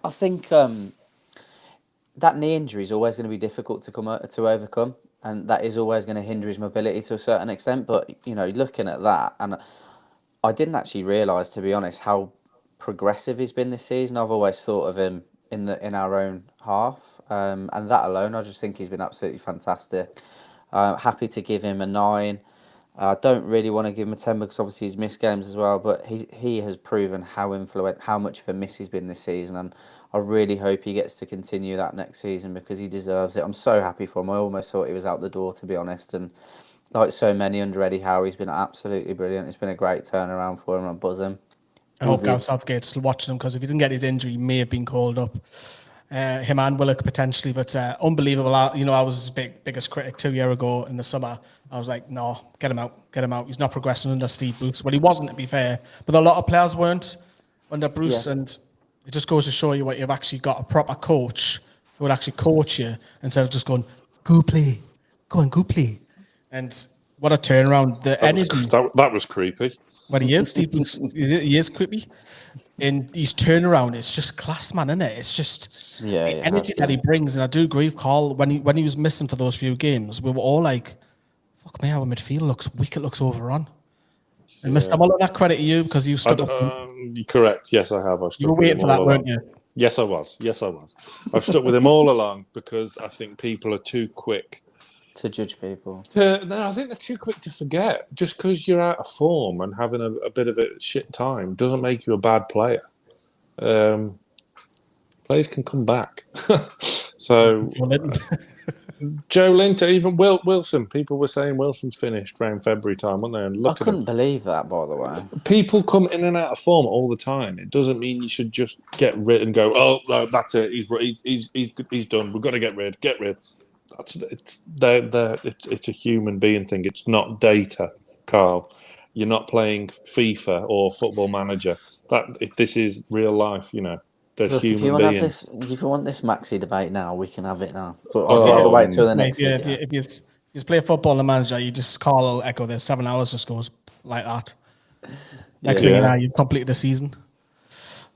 Speaker 3: I think that knee injury is always going to be difficult to overcome. And that is always going to hinder his mobility to a certain extent. But, looking at that, and I didn't actually realise, to be honest, how progressive he's been this season. I've always thought of him in our own half. And that alone, I just think he's been absolutely fantastic. Happy to give him a 9. I don't really want to give him a 10 because obviously he's missed games as well. But he has proven how much of a miss he's been this season. And I really hope he gets to continue that next season because he deserves it. I'm so happy for him. I almost thought he was out the door, to be honest. And like so many under Eddie Howe, he's been absolutely brilliant. It's been a great turnaround for him. I'm buzzing.
Speaker 1: I hope Gareth Southgate's watching him because if he didn't get his injury, he may have been called up. Him and Willock potentially, but unbelievable. I was his biggest critic 2 years ago in the summer. I was like, no, get him out. He's not progressing under Steve Bruce. Well, he wasn't, to be fair, but a lot of players weren't under Bruce, and it just goes to show you what you've actually got a proper coach who would actually coach you instead of just going, go play. And what a turnaround. The energy.
Speaker 2: That was creepy.
Speaker 1: Well, he is. Steve Bruce, he is creepy. And his turnaround is just class, man, isn't it? It's just the energy that he brings. And I do agree with Carl, when he was missing for those few games, we were all like, fuck me, our midfield looks weak, it looks overrun. And Mr. Muller, that credit to you because you stuck up.
Speaker 2: Correct. Yes, I have.
Speaker 1: You were waiting for that, weren't you?
Speaker 2: Yes, I was. I've stuck with him all along because I think people are too quick
Speaker 3: to judge people.
Speaker 2: No, I think they're too quick to forget. Just because you're out of form and having a bit of a shit time doesn't make you a bad player. Players can come back. So Joelinton, even Wilson. People were saying Wilson's finished around February time, weren't they? And
Speaker 3: I couldn't believe that, by the way.
Speaker 2: People come in and out of form all the time. It doesn't mean you should just get rid and go, oh, no, that's it. He's done. We've got to get rid. It's a human being thing. It's not data, Carl. You're not playing FIFA or Football Manager. This is real life, There's
Speaker 3: Look,
Speaker 2: human beings.
Speaker 3: If you want this Maxi debate now, we can have it now. But I'll have to wait till the next week.
Speaker 1: If you play Football and Manager, you just call echo there. 7 hours just goes like that. Next thing you know, you've completed the season.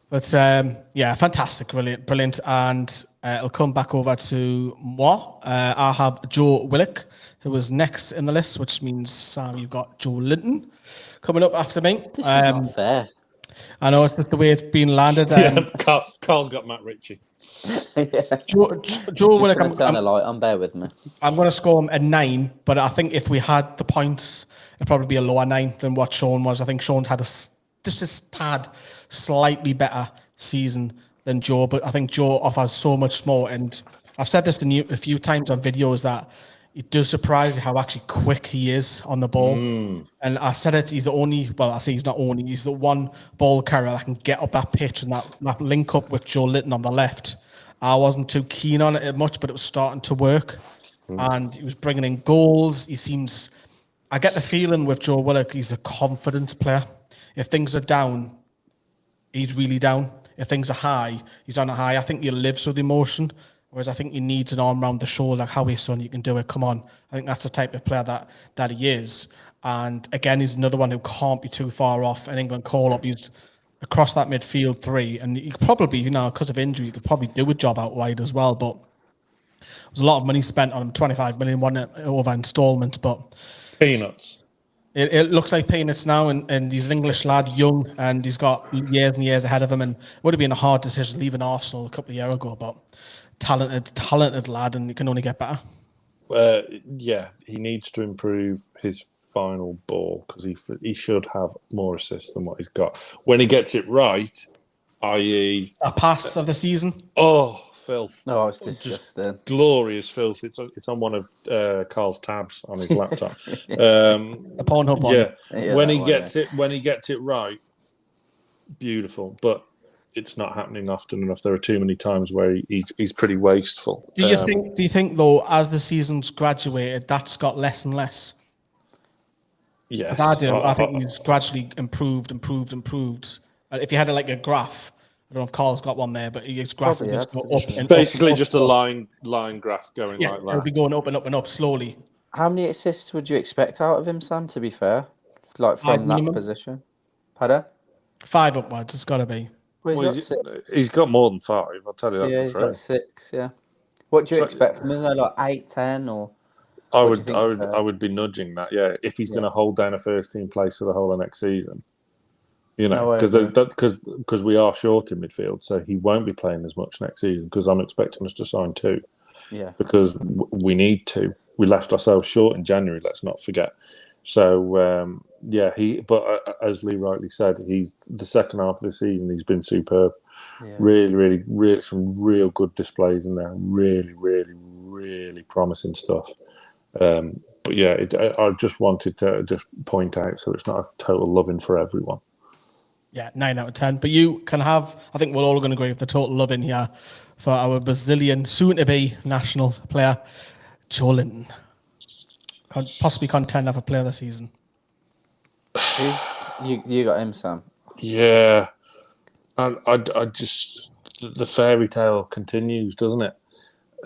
Speaker 1: But fantastic, brilliant. And it'll come back over to moi. I have Joe Willock, who was next in the list, which means Sam, you've got Joelinton coming up after me.
Speaker 3: This is not fair.
Speaker 1: I know it's just the way it's been landed.
Speaker 2: Carl's got Matt Ritchie.
Speaker 1: Joe Willock,
Speaker 3: bear with me.
Speaker 1: I'm going to score him a 9, but I think if we had the points, it'd probably be a lower 9 than what Sean was. I think Sean's had just a tad slightly better season than Joe, but I think Joe offers so much more. And I've said this to you a few times on videos that it does surprise you how actually quick he is on the ball. And I said it, he's the one ball carrier that can get up that pitch and that link up with Joelinton on the left. I wasn't too keen on it much, but it was starting to work. And he was bringing in goals. I get the feeling with Joe Willock, he's a confident player. If things are down, he's really down. If things are high, he's on a high. I think you live through the emotion, whereas I think he needs an arm around the shoulder, like, Howie, son, you can do it, come on. I think that's the type of player that he is. And again, he's another one who can't be too far off an England call-up. He's across that midfield three, and he could probably, you know, because of injury, he could probably do a job out wide as well, but there's a lot of money spent on him, 25 million, wasn't it, over instalments, but...
Speaker 2: Peanuts.
Speaker 1: It looks like peanuts now, and he's an English lad, young, and he's got years and years ahead of him, and it would have been a hard decision leaving Arsenal a couple of years ago, but talented lad, and he can only get better.
Speaker 2: Yeah, he needs to improve his final ball, because he should have more assists than what he's got. When he gets it right, i.e.
Speaker 1: a pass of the season.
Speaker 2: Oh, filth.
Speaker 3: Oh, it's disgusting.
Speaker 2: Just glorious filth. It's on one of Carl's tabs on his laptop.
Speaker 1: The Pornhub one.
Speaker 2: Yeah, when he gets it right, beautiful. But it's not happening often enough. There are too many times where he's pretty wasteful.
Speaker 1: Do you think though, as the season's graduated, that's got less and less?
Speaker 2: Yes,
Speaker 1: I do. I think he's gradually improved. If you had a graph, I don't know if Carl's got one there, but his graph would just go up and
Speaker 2: basically
Speaker 1: up,
Speaker 2: just a line graph going like that.
Speaker 1: It'll be going up and up and up slowly.
Speaker 3: How many assists would you expect out of him, Sam, to be fair? Like from that position? Pardon?
Speaker 1: 5 upwards, it's got to be.
Speaker 3: Well,
Speaker 2: he's got more than 5, I'll tell you that.
Speaker 3: Yeah, he's got 6, yeah. What do you expect from him, though? Like 8, 10, or...
Speaker 2: I would be nudging that, yeah. If he's going to hold down a first team place for the whole of next season, you know, because we are short in midfield, so he won't be playing as much next season. Because I'm expecting us to sign 2, because we need to. We left ourselves short in January. Let's not forget. So but as Lee rightly said, he's the second half of the season. He's been superb. Yeah. Really, some real good displays in there. Really promising stuff. But yeah, I just wanted to just point out so it's not a total loving for everyone.
Speaker 1: Yeah, 9 out of 10. But you can have, I think we're all going to agree with the total loving here for our Brazilian soon-to-be national player, Joelinton. Possibly contend of a player this season.
Speaker 3: You got him, Sam.
Speaker 2: Yeah, and I just the fairy tale continues, doesn't it?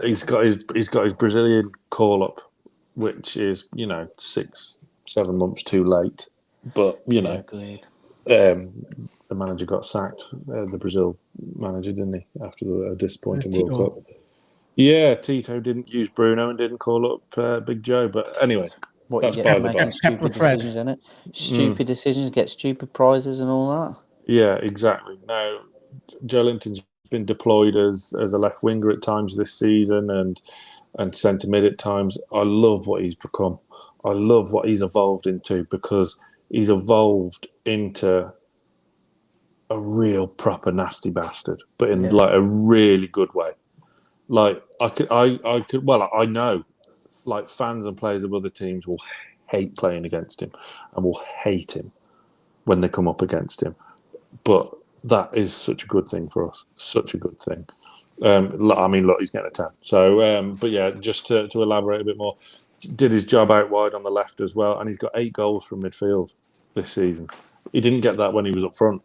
Speaker 2: He's got his Brazilian call up, which is 6-7 months too late. But the manager got sacked, the Brazil manager, didn't he? After the disappointing World Cup. Yeah, Tito didn't use Bruno and didn't call up Big Joe. But anyway,
Speaker 3: what you get making stupid decisions, isn't it? Stupid decisions get stupid prizes and all that.
Speaker 2: Yeah, exactly. Now, Joelinton's been deployed as a left winger at times this season and centre mid at times. I love what he's become. I love what he's evolved into, because he's evolved into a real proper nasty bastard, but in like a really good way. Like I know like fans and players of other teams will hate playing against him and will hate him when they come up against him. But that is such a good thing for us. Such a good thing. I mean, look, he's getting a 10. So, but yeah, just to elaborate a bit more, did his job out wide on the left as well, and he's got 8 goals from midfield this season. He didn't get that when he was up front.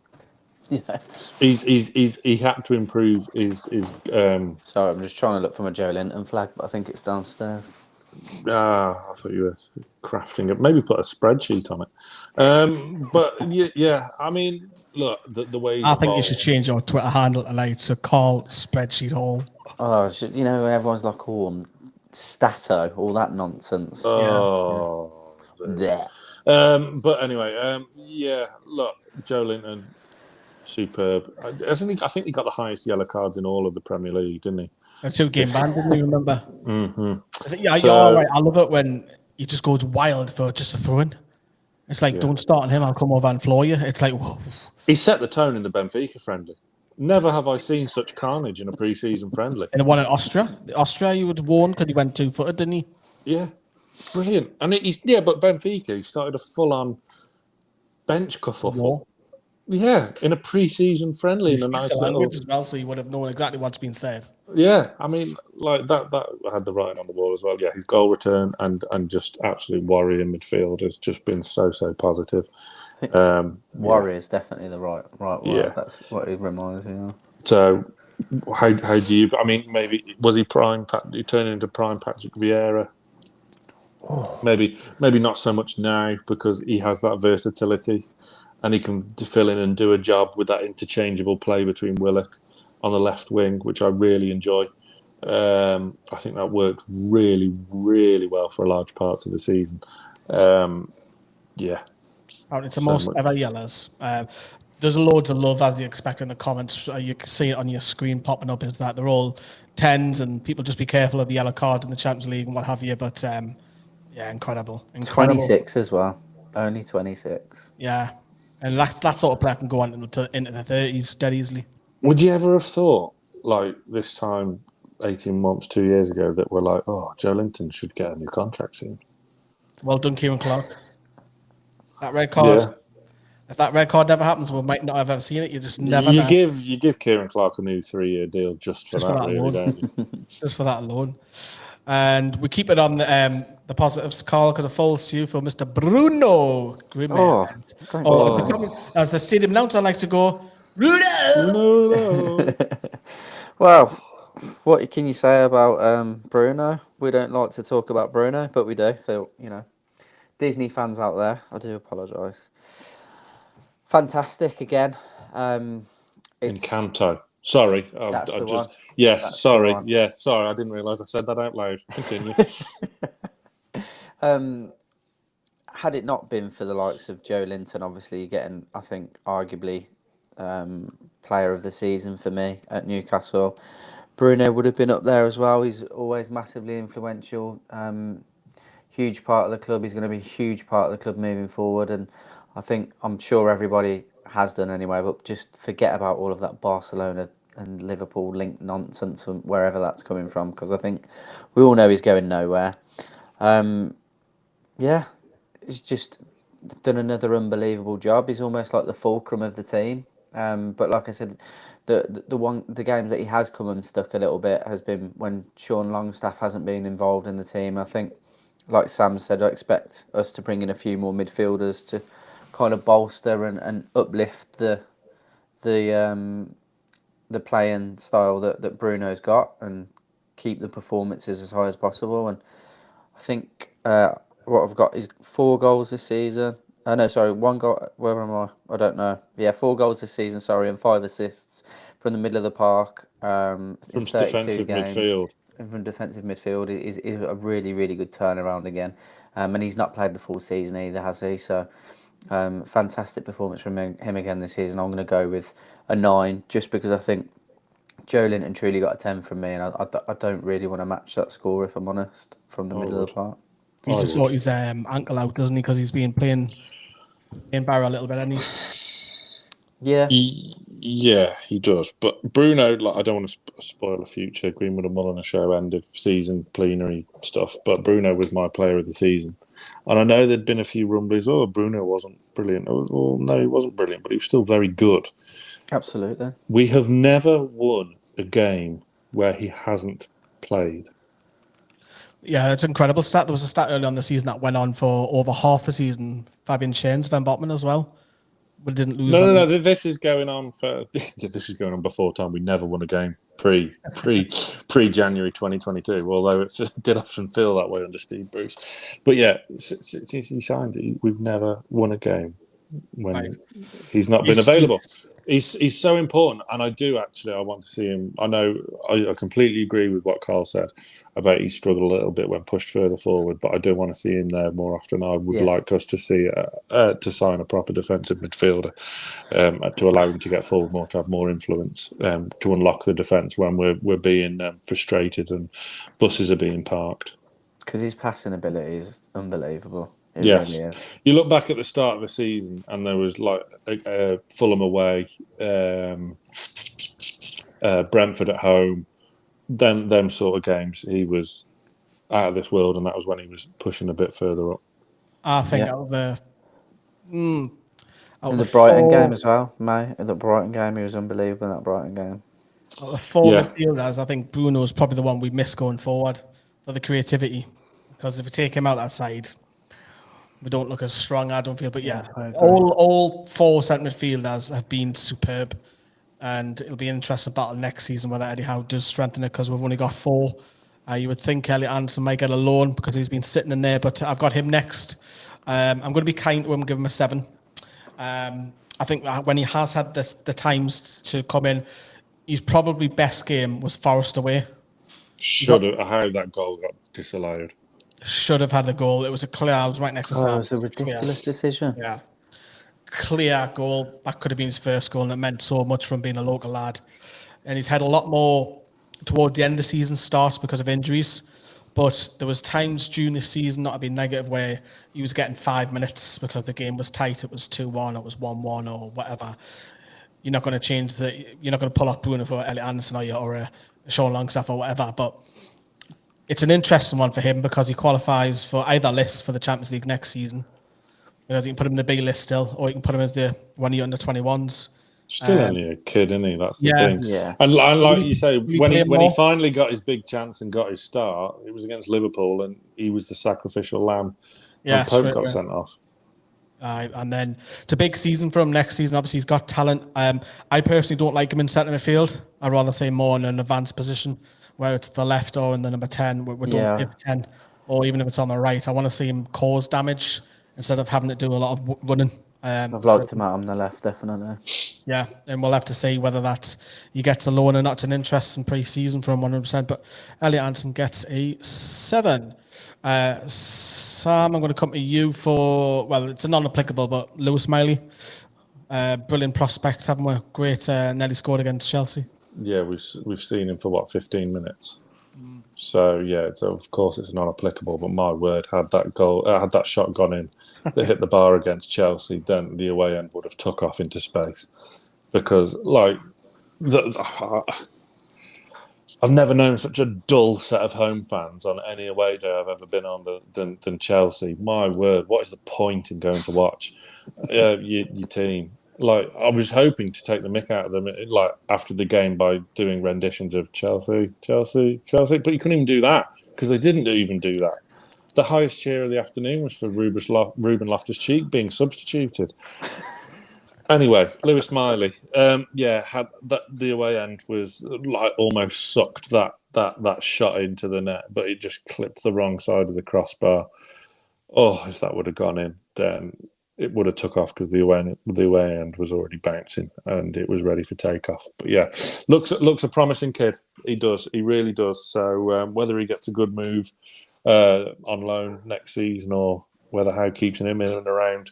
Speaker 3: Yeah,
Speaker 2: he had to improve his.
Speaker 3: Sorry, I'm just trying to look for my Joelinton flag, but I think it's downstairs.
Speaker 2: I thought you were crafting it. Maybe put a spreadsheet on it. But yeah, I mean, look, the way
Speaker 1: I think you should change your Twitter handle tonight to call Spreadsheet Hall.
Speaker 3: Oh, everyone's like, Stato, all that nonsense.
Speaker 2: Oh,
Speaker 3: yeah.
Speaker 2: But anyway, look, Joelinton, superb. I think he got the highest yellow cards in all of the Premier League, didn't he?
Speaker 1: A 2-game ban, didn't you remember?
Speaker 2: Mm-hmm.
Speaker 1: You're all right. I love it when he just goes wild for just a throw-in. It's like, don't start on him, I'll come over and floor you. It's like, whoa.
Speaker 2: He set the tone in the Benfica friendly. Never have I seen such carnage in a pre-season friendly.
Speaker 1: And the one in Austria. Austria, you would warn because he went 2-footed, didn't he?
Speaker 2: Yeah. Brilliant. And but Benfica, he started a full-on bench kerfuffle. in a pre-season friendly, in a nice little
Speaker 1: language as well, so you would have known exactly what's been said.
Speaker 2: Yeah, I mean, like that had the writing on the wall as well. Yeah, his goal return and just absolute warrior in midfield has just been so positive.
Speaker 3: Warrior is definitely the right word.
Speaker 2: Yeah.
Speaker 3: That's what it reminds me of.
Speaker 2: So, how do you? I mean, maybe was he prime? He turned into prime Patrick Vieira. Maybe not so much now because he has that versatility, and he can fill in and do a job with that interchangeable play between Willock on the left wing, which I really enjoy. I think that worked really, really well for a large part of the season. Yeah.
Speaker 1: It's the most ever yellows. There's loads of love, as you expect in the comments. You can see it on your screen popping up, is that they're all 10s, and people just be careful of the yellow cards in the Champions League and what have you. But yeah, incredible.
Speaker 3: 26 as well. Only 26.
Speaker 1: Yeah. And that sort of player can go on into the 30s dead easily.
Speaker 2: Would you ever have thought, like this time 18 months, 2 years ago, that we're like, oh, Joelinton should get a new contract soon?
Speaker 1: Well done, Kieran Clark. That red card. Yeah. If that red card never happens, we might not have ever seen it. You just never.
Speaker 2: You give Kieran Clark a new 3-year deal just for that really, don't you?
Speaker 1: Just for that alone. And we keep it on the positives, Carl, because it falls to you for Mr. Bruno Guimarães. As the stadium announcer likes to go, Bruno.
Speaker 3: Well, what can you say about Bruno? We don't like to talk about Bruno, but we do. So, Disney fans out there, I do apologise. Fantastic again.
Speaker 2: Encanto. Sorry. Sorry. Yeah, sorry. I didn't realise I said that out loud. Continue.
Speaker 3: Had it not been for the likes of Joelinton, obviously getting, I think, arguably player of the season for me at Newcastle, Bruno would have been up there as well. He's always massively influential. Huge part of the club. He's going to be a huge part of the club moving forward. And I'm sure everybody has done anyway, but just forget about all of that Barcelona and Liverpool linked nonsense and wherever that's coming from, because I think we all know he's going nowhere. Yeah, he's just done another unbelievable job. He's almost like the fulcrum of the team. But like I said, the games that he has come unstuck a little bit has been when Sean Longstaff hasn't been involved in the team. I think, like Sam said, I expect us to bring in a few more midfielders to kind of bolster and uplift the playing style that Bruno's got and keep the performances as high as possible. And I think what I've got is 4 goals this season. No, sorry, 1 goal. Where am I? I don't know. Yeah, 4 goals this season. Sorry, and 5 assists from the middle of the park.
Speaker 2: From defensive midfield.
Speaker 3: From defensive midfield is a really, really good turnaround again. And he's not played the full season either, has he? So fantastic performance from him again this season. I'm going to go with a 9 just because I think Joelinton truly got a 10 from me, and I don't really want to match that score, if I'm honest, from the middle of the park.
Speaker 1: He just sort his ankle out, doesn't he? Because he's been playing Barrow a little bit, hasn't
Speaker 3: he? Yeah.
Speaker 2: Yeah, he does. But Bruno, I don't want to spoil the future Greenwood and Mulliner show end of season plenary stuff, but Bruno was my player of the season. And I know there'd been a few rumblings, Bruno wasn't brilliant. Well, no, he wasn't brilliant, but he was still very good.
Speaker 3: Absolutely.
Speaker 2: We have never won a game where he hasn't played.
Speaker 1: Yeah, it's an incredible stat. There was a stat early on the season that went on for over half the season. Fabian Schär, Sven Botman as well. We didn't lose.
Speaker 2: No. This is going on before time. We never won a game pre January 2022. Although it did often feel that way under Steve Bruce. But yeah, since he signed it, we've never won a game when he's not been available. He's so important, and I want to see him. I know I completely agree with what Carl said about he struggled a little bit when pushed further forward, but I do want to see him there more often. I would like us to see to sign a proper defensive midfielder to allow him to get forward more, to have more influence, to unlock the defence when we're being frustrated and buses are being parked.
Speaker 3: Because his passing ability is unbelievable.
Speaker 2: Yes, really, you look back at the start of the season, and there was like Fulham away, Brentford at home. Them sort of games, he was out of this world, and that was when he was pushing a bit further up.
Speaker 1: I think
Speaker 3: In the Brighton game as well, May. In the Brighton game, he was unbelievable in that Brighton game.
Speaker 1: The four midfielders, I think Bruno's probably the one we miss going forward for the creativity. Because if we take him out that side, we don't look as strong, I don't feel. But all four centre midfielders have been superb. And it'll be an interesting battle next season whether Eddie Howe does strengthen it, because we've only got four. You would think Elliot Anderson might get a loan because he's been sitting in there, but I've got him next. I'm going to be kind to him, give him a 7. I think that when he has had the times to come in, his probably best game was Forest away.
Speaker 2: Should have how that goal got disallowed.
Speaker 1: Should have had the goal. It was a clear. I was right next to Sam.
Speaker 3: It was a ridiculous decision.
Speaker 1: Yeah, clear goal. That could have been his first goal, and it meant so much from being a local lad. And he's had a lot more towards the end of the season starts because of injuries. But there was times during the season, not to be negative, where he was getting 5 minutes because the game was tight. It was 2-1, it was 1-1 or whatever. You're not going to change you're not going to pull off Bruno for Elliot Anderson or Sean Longstaff or whatever. But it's an interesting one for him because he qualifies for either list for the Champions League next season. Because you can put him in the B list still, or you can put him as the one of the under-21s.
Speaker 2: Still only a kid, isn't he? That's the thing.
Speaker 3: Yeah.
Speaker 2: And like you say, when he finally got his big chance and got his start, it was against Liverpool, and he was the sacrificial lamb.
Speaker 1: Yeah,
Speaker 2: and Pope got sent off.
Speaker 1: And then it's a big season for him next season. Obviously, he's got talent. I personally don't like him in centre midfield. I'd rather say more in an advanced position, where it's the left or in the number 10. We don't give 10, or even if it's on the right. I want to see him cause damage instead of having to do a lot of running.
Speaker 3: I've liked him out on the left, definitely.
Speaker 1: Yeah, and we'll have to see whether that he gets a loan or not. It's an interesting pre-season for him, 100%. But Elliot Anderson gets a 7. Sam, I'm going to come to you for, well, it's a non-applicable, but Lewis Miley. Brilliant prospect, haven't we? Great, nearly scored against Chelsea.
Speaker 2: Yeah, we've seen him for, 15 minutes? So, yeah, of course it's non-applicable, but my word, had that shot gone in that hit the bar against Chelsea, then the away end would have took off into space. Because, I've never known such a dull set of home fans on any away day I've ever been on than Chelsea. My word, what is the point in going to watch your team? I was hoping to take the mick out of them, after the game by doing renditions of Chelsea, but you couldn't even do that because they didn't even do that. The highest cheer of the afternoon was for Ruben Loftus-Cheek being substituted. Anyway, Lewis Miley, had that the away end was almost sucked that shot into the net, but it just clipped the wrong side of the crossbar. Oh, if that would have gone in, then it would have took off because the away end was already bouncing and it was ready for takeoff. But yeah, looks a promising kid. He does. He really does. So whether he gets a good move on loan next season or whether Howe keeps him in and around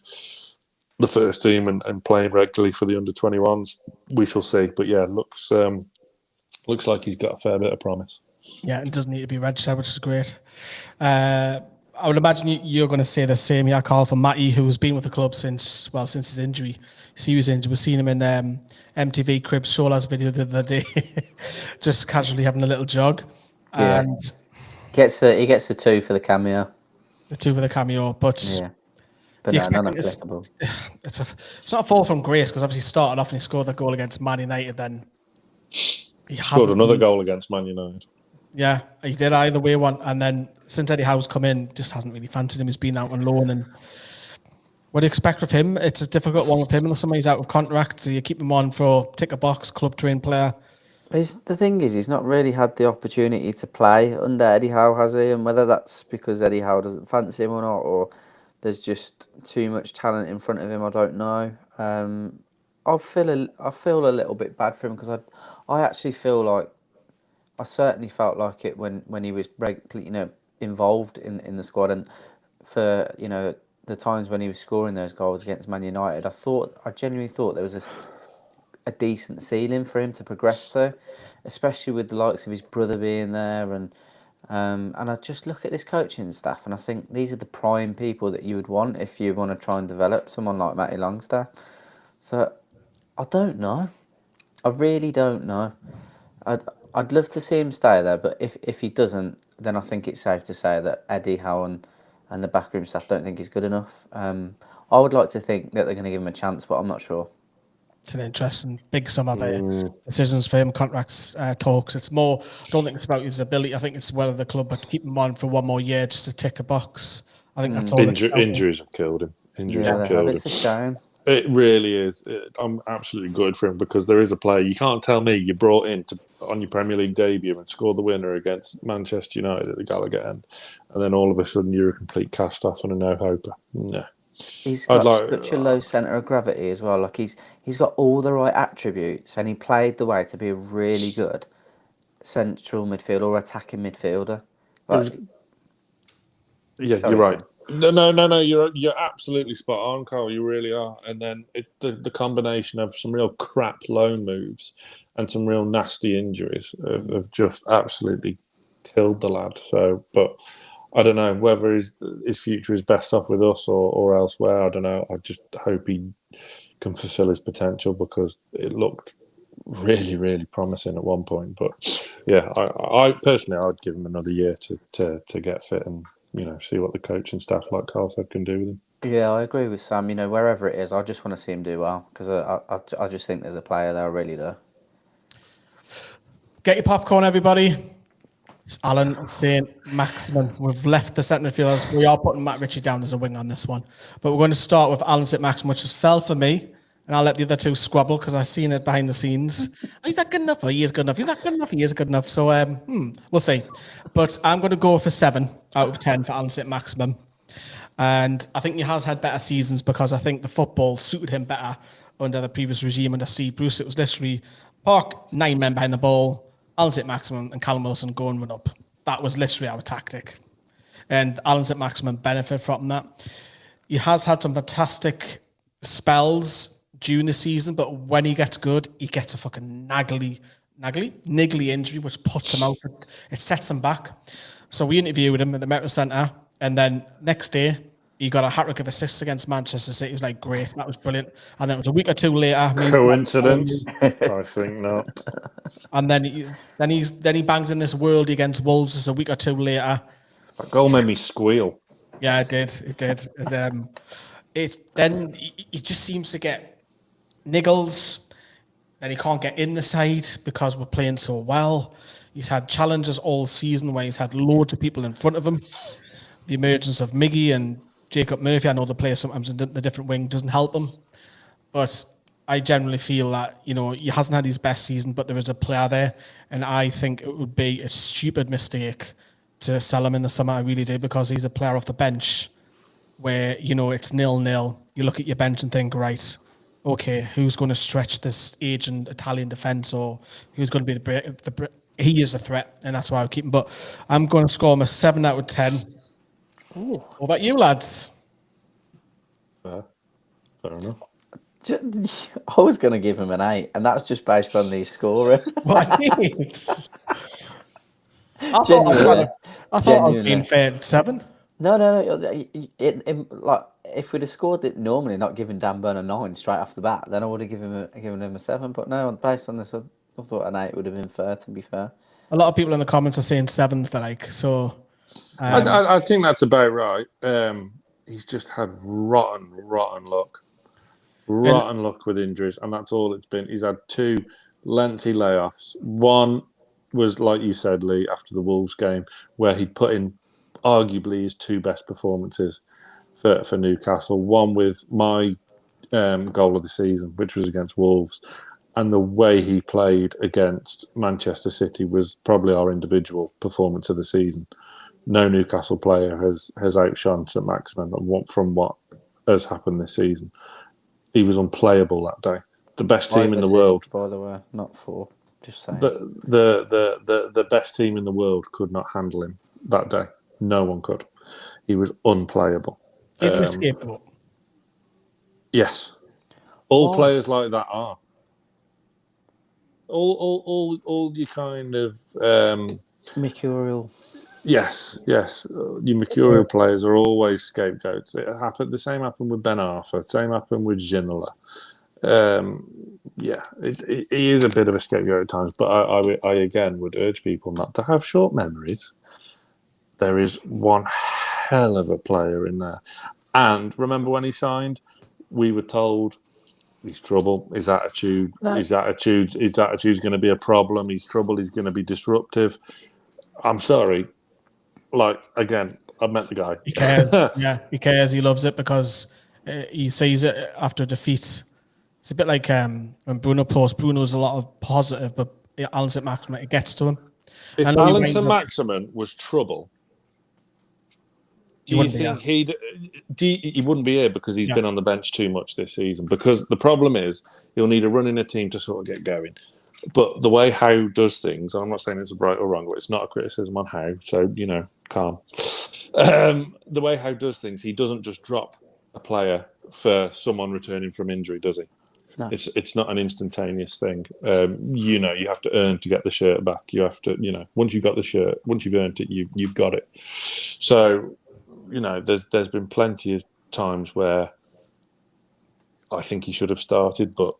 Speaker 2: the first team and playing regularly for the under-21s, we shall see. But yeah, looks like he's got a fair bit of promise.
Speaker 1: Yeah, it doesn't need to be registered, which is great. I would imagine you're going to say the same here, Carl, for Matty, who's been with the club since his injury. He was injured. We've seen him in MTV Cribs Showla's video the other day, just casually having a little jog.
Speaker 3: Yeah.
Speaker 1: And
Speaker 3: he gets the 2 for the cameo.
Speaker 1: The 2 for the cameo, but
Speaker 3: yeah. But no, non-applicable.
Speaker 1: It's not a fall from grace because obviously he started off and he scored the goal against Man United. Then he
Speaker 2: scored another goal against Man United.
Speaker 1: Yeah, he did either way one, and then since Eddie Howe's come in, just hasn't really fancied him. He's been out on loan, and what do you expect of him? It's a difficult one with him unless somebody's out of contract. So you keep him on for tick a box, club trained player.
Speaker 3: The thing is, he's not really had the opportunity to play under Eddie Howe, has he? And whether that's because Eddie Howe doesn't fancy him or not, or there's just too much talent in front of him, I don't know. I feel a little bit bad for him because I actually feel like I certainly felt like it when he was involved in the squad, and for the times when he was scoring those goals against Man United, I genuinely thought there was a decent ceiling for him to progress to, especially with the likes of his brother being there, and I just look at this coaching staff and I think these are the prime people that you would want if you want to try and develop someone like Matty Longstaff. So I don't know. I really don't know. I'd love to see him stay there, but if he doesn't, then I think it's safe to say that Eddie Howe and the backroom staff don't think he's good enough. I would like to think that they're going to give him a chance, but I'm not sure.
Speaker 1: It's an interesting big summer there. Decisions for him, contracts, talks. It's more. I don't think it's about his ability. I think it's whether the club would keep him on for one more year just to tick a box. I think that's all.
Speaker 2: Injuries have killed him.
Speaker 3: It's a shame.
Speaker 2: It really is. I'm absolutely good for him because there is a player. You can't tell me you brought in on your Premier League debut and scored the winner against Manchester United at the Gallagher end, and then all of a sudden you're a complete cast off and a no-hoper. No.
Speaker 3: He's got such a low centre of gravity as well. Like he's got all the right attributes, and he played the way to be a really good central midfielder or attacking midfielder.
Speaker 2: You're right. No. You're absolutely spot on, Carl. You really are. And then the combination of some real crap loan moves and some real nasty injuries have just absolutely killed the lad. So, but I don't know whether his future is best off with us or elsewhere. I don't know. I just hope he can fulfill his potential because it looked really, really promising at one point. But yeah, I personally, I'd give him another year to get fit and see what the coach and staff, like Carl said, can do with him.
Speaker 3: Yeah, I agree with Sam. Wherever it is, I just want to see him do well because I just think there's a player there. I really do.
Speaker 1: Get your popcorn, everybody. It's Alan Saint-Maximin. We've left the centre midfielders. We are putting Matt Ritchie down as a wing on this one. But we're going to start with Alan Saint-Maximin, which has fell for me. And I'll let the other two squabble because I've seen it behind the scenes. He's not good enough. He is good enough. He's not good enough. He is good enough. So we'll see. But I'm going to go for 7 out of 10 for Alan Saint-Maximin. And I think he has had better seasons because I think the football suited him better under the previous regime under Steve Bruce. It was literally park 9 men behind the ball, Alan Saint-Maximin and Callum Wilson go and run up. That was literally our tactic. And Alan Saint-Maximin benefited from that. He has had some fantastic spells during the season, but when he gets good, he gets a fucking niggly injury, which puts him out. It sets him back. So we interviewed him at the Metro Centre, and then next day, he got a hat-trick of assists against Manchester City. It was like, great, that was brilliant. And then it was a week or two later.
Speaker 2: Coincidence? I think not.
Speaker 1: And then he bangs in this worldie against Wolves just a week or two later.
Speaker 2: That goal made me squeal.
Speaker 1: Yeah, it did. Then he just seems to get niggles. Then he can't get in the side because we're playing so well. He's had challenges all season where he's had loads of people in front of him. The emergence of Miggy and Jacob Murphy, I know the player sometimes in the different wing doesn't help him. But I generally feel that, he hasn't had his best season, but there is a player there. And I think it would be a stupid mistake to sell him in the summer. I really do, because he's a player off the bench where, it's 0-0. You look at your bench and think, right, okay, who's going to stretch this aging Italian defence, or who's going to be he is a threat, and that's why I keep him. But I'm going to score him a 7 out of 10. Ooh. What about you, lads?
Speaker 2: Fair enough.
Speaker 3: I was going to give him an 8, and that's just based on the scoring.
Speaker 1: What? I thought I was being fair 7.
Speaker 3: No. If we'd have scored it normally, not giving Dan Burn a 9 straight off the bat, then I would have given him a 7. But no, based on this, I thought an 8 would have been fair, to be fair.
Speaker 1: A lot of people in the comments are saying 7s they like, so...
Speaker 2: I think that's about right. He's just had rotten luck. Rotten luck with injuries, and that's all it's been. He's had 2 lengthy layoffs. One was, like you said, Lee, after the Wolves game, where he put in arguably his 2 best performances for Newcastle. One with my goal of the season, which was against Wolves. And the way he played against Manchester City was probably our individual performance of the season. No Newcastle player has outshone Saint-Maximin from what has happened this season. He was unplayable that day. The best team in the world,
Speaker 3: by the way, not 4. Just saying.
Speaker 2: The best team in the world could not handle him that day. No one could. He was unplayable.
Speaker 1: Is he a scapegoat?
Speaker 2: Yes. All players like that are. All you kind of
Speaker 3: mercurial.
Speaker 2: Yes. Your mercurial players are always scapegoats. The same happened with Ben Arthur. The same happened with Ginola. He is a bit of a scapegoat at times, but I again would urge people not to have short memories. There is one hell of a player in there. And remember when he signed, we were told he's trouble. His attitude's going to be a problem. He's trouble. He's going to be disruptive. I'm sorry. Like, again, I've met the guy.
Speaker 1: He cares. Yeah, he cares. He loves it because he sees it after defeats. It's a bit like when Bruno posts. Bruno's a lot of positive, but Alan Saint-Maximin, it gets to him.
Speaker 2: If Alan Saint-Maximin was trouble, do you think he wouldn't be here because he's been on the bench too much this season? Because the problem is he'll need a run in a team to sort of get going. But the way Howe does things, and I'm not saying it's right or wrong, but it's not a criticism on Howe, so, calm. The way Howe does things, he doesn't just drop a player for someone returning from injury, does he?
Speaker 3: No.
Speaker 2: It's not an instantaneous thing. You have to earn to get the shirt back. You have to, once you've got the shirt, once you've earned it, you've got it. So, there's been plenty of times where I think he should have started, but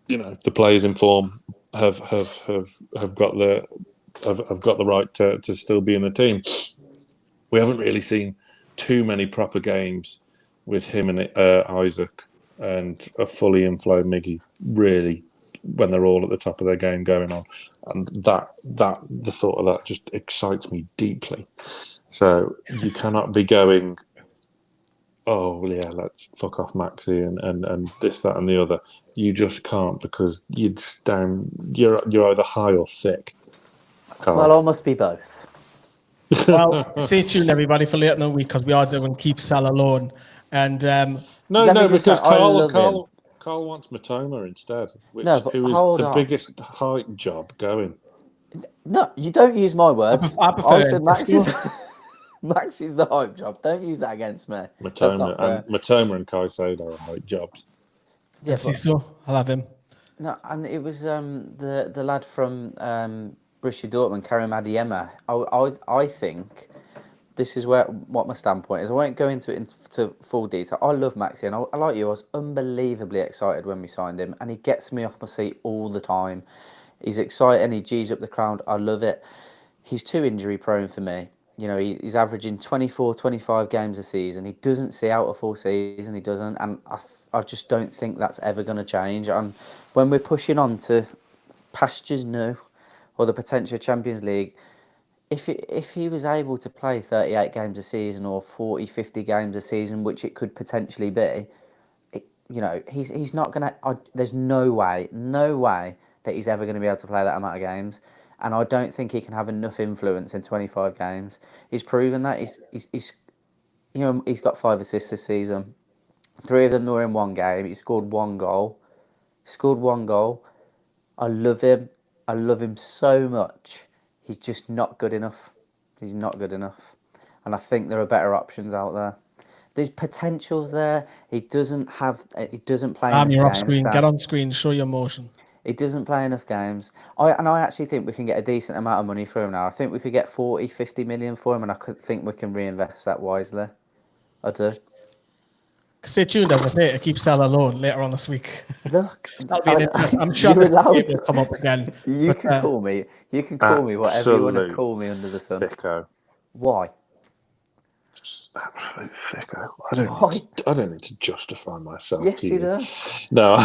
Speaker 2: the players in form have got the right to still be in the team. We haven't really seen too many proper games with him and Isak and a fully inflow Miggy, really, when they're all at the top of their game going on. And the thought of that just excites me deeply. So you cannot be going, oh, yeah, let's fuck off Maxi and this, that, and the other. You just can't, because you're just down. You're either high or thick.
Speaker 3: Well, I must be both.
Speaker 1: Well, stay tuned, everybody, for later in the week, because we are doing Keep Sell Alone. And
Speaker 2: because Carl wants Matoma instead, who is the biggest hype job going.
Speaker 3: No, you don't use my words.
Speaker 1: I
Speaker 3: said Max is the hype job. Don't use that against me.
Speaker 2: Matoma and Caicedo are hype jobs.
Speaker 1: Yeah, so I'll have him.
Speaker 3: No, and it was the lad from Borussia Dortmund, Karim Adeyemi. I think this is what my standpoint is. I won't go into full detail. I love Maxi, and I like you. I was unbelievably excited when we signed him, and he gets me off my seat all the time. He's exciting. He G's up the crowd. I love it. He's too injury prone for me. He's averaging 24, 25 games a season. He doesn't see out a full season. He doesn't. And I just don't think that's ever going to change. And when we're pushing on to pastures new or the potential Champions League, if he was able to play 38 games a season or 40, 50 games a season, which it could potentially be, he's not going to... There's no way that he's ever going to be able to play that amount of games. And I don't think he can have enough influence in 25 games. He's proven that. He's got 5 assists this season. 3 of them were in one game. He scored 1 goal. I love him. I love him so much. He's just not good enough. He's not good enough. And I think there are better options out there. There's potentials there. He doesn't play enough
Speaker 1: you're off
Speaker 3: games,
Speaker 1: screen.
Speaker 3: Sam.
Speaker 1: Get on screen. Show your emotion.
Speaker 3: He doesn't play enough games. I actually think we can get a decent amount of money for him now. I think we could get 40, 50 million for him, and I think we can reinvest that wisely. I do.
Speaker 1: Stay tuned, as I say, to Keep Sell Alone later on this week.
Speaker 3: Look,
Speaker 1: that'll be an interest. I'm sure this will come up again.
Speaker 3: You can call me. You can call me whatever you want to call me under the sun.
Speaker 2: Thicko.
Speaker 3: Why?
Speaker 2: Absolute thicko. I don't need to justify myself.
Speaker 3: Yes,
Speaker 2: to
Speaker 3: you do.
Speaker 2: No,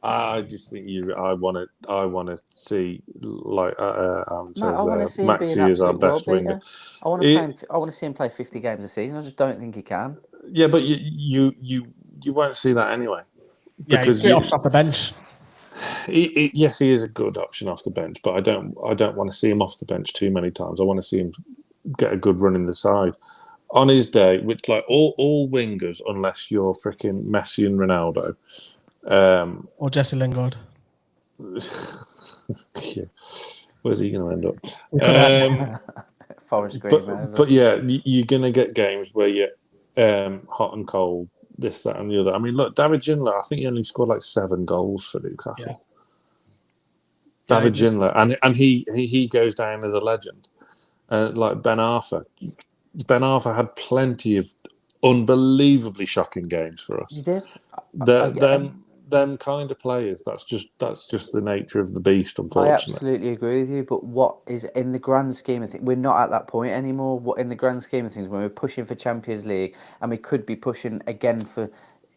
Speaker 2: I just think I want to see Maxi is our best winger.
Speaker 3: I want to see him play 50 games a season. I just don't think he can.
Speaker 2: Yeah, but you won't see that anyway.
Speaker 1: Yeah, he's great option off the bench.
Speaker 2: Yes, he is a good option off the bench, but I don't want to see him off the bench too many times. I want to see him get a good run in the side on his day, which like all wingers, unless you're freaking Messi and Ronaldo,
Speaker 1: or Jesse Lingard.
Speaker 2: Yeah. Where's he going to end up?
Speaker 3: Forest Green.
Speaker 2: But yeah, you're going to get games where you're hot and cold, this, that, and the other. I mean, look, David Ginola, I think he only scored like 7 goals for Newcastle. Yeah. David Ginola, and he goes down as a legend. Like Ben Arthur. Ben Arthur had plenty of unbelievably shocking games for us.
Speaker 3: He did.
Speaker 2: them kind of players. That's just the nature of the beast,
Speaker 3: I
Speaker 2: unfortunately.
Speaker 3: absolutely agree with you, but what is in the grand scheme of things? We're not at that point anymore. What in the grand scheme of things, when we're pushing for Champions League, and we could be pushing again for,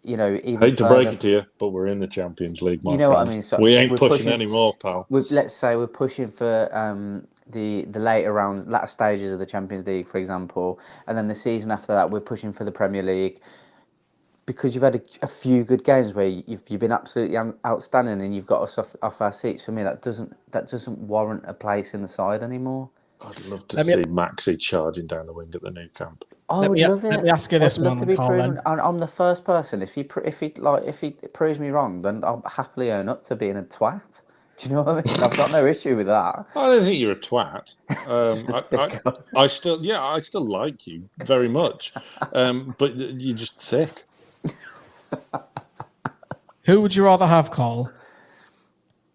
Speaker 3: even
Speaker 2: Hate to
Speaker 3: further.
Speaker 2: break it to you, but we're in the Champions League, my
Speaker 3: You know
Speaker 2: friend.
Speaker 3: what I mean? So
Speaker 2: we ain't
Speaker 3: we're
Speaker 2: pushing anymore, pal.
Speaker 3: Let's say we're pushing for the latter stages of the Champions League, for example, and then the season after that, we're pushing for the Premier League. Because you've had a few good games where you've been absolutely outstanding and you've got us off our seats. For me, that doesn't warrant a place in the side anymore.
Speaker 2: I'd love to see Maxi charging down the wing at the new camp.
Speaker 3: I would love it.
Speaker 1: Let me ask you this one, Colin.
Speaker 3: I'm the first person. If he proves me wrong, then I'll happily own up to being a twat. Do you know what I mean? I've got no issue with that.
Speaker 2: I don't think you're a twat. I still like you very much, but you're just thick.
Speaker 1: Who would you rather have, Cole?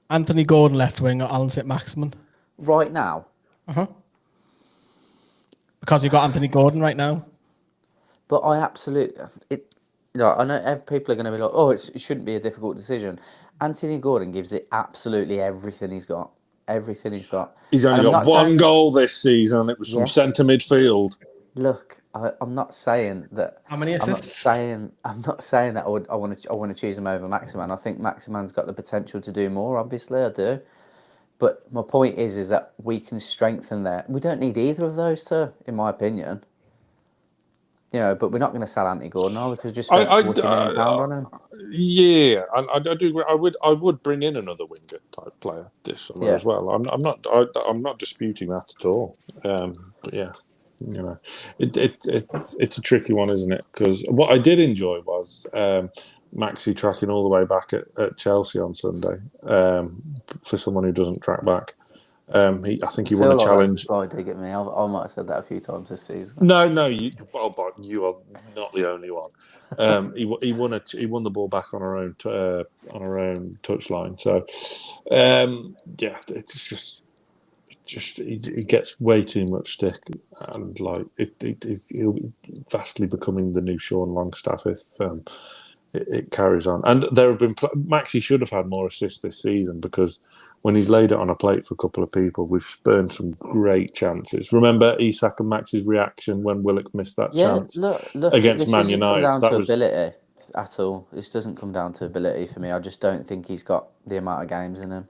Speaker 1: Anthony Gordon left wing or Alan Saint-Maximin?
Speaker 3: Right now?
Speaker 1: Because you've got Anthony Gordon right now?
Speaker 3: But I absolutely... I know people are going to be like, oh, it shouldn't be a difficult decision. Anthony Gordon gives it absolutely everything he's got. Everything he's got.
Speaker 2: He's only got one goal this season, and it was from centre midfield.
Speaker 3: Look, I'm not saying that.
Speaker 1: How many assists?
Speaker 3: I'm not saying that I want to choose him over Maximin. I think Maximin's got the potential to do more. Obviously, I do. But my point is that we can strengthen there. We don't need either of those two, in my opinion. But we're not going to sell Anthony Gordon, are we? Because just spend £40 million on him.
Speaker 2: Yeah, I do agree. I would bring in another winger type player this summer as well. I'm not disputing that at all. But yeah. It's a tricky one, isn't it? Because what I did enjoy was Maxi tracking all the way back at Chelsea on Sunday. For someone who doesn't track back, I think he won a challenge.
Speaker 3: Side dig at me. I might have said that a few times this season.
Speaker 2: No, you are not the only one. He won the ball back on our own touchline. So it's just he gets way too much stick, and he'll be vastly becoming the new Sean Longstaff if it carries on. And there have been Maxi should have had more assists this season, because when he's laid it on a plate for a couple of people, we've spurned some great chances. Remember Isak and Maxi's reaction when Willock missed that chance against Man United?
Speaker 3: That was ability at all. This doesn't come down to ability for me. I just don't think he's got the amount of games in him.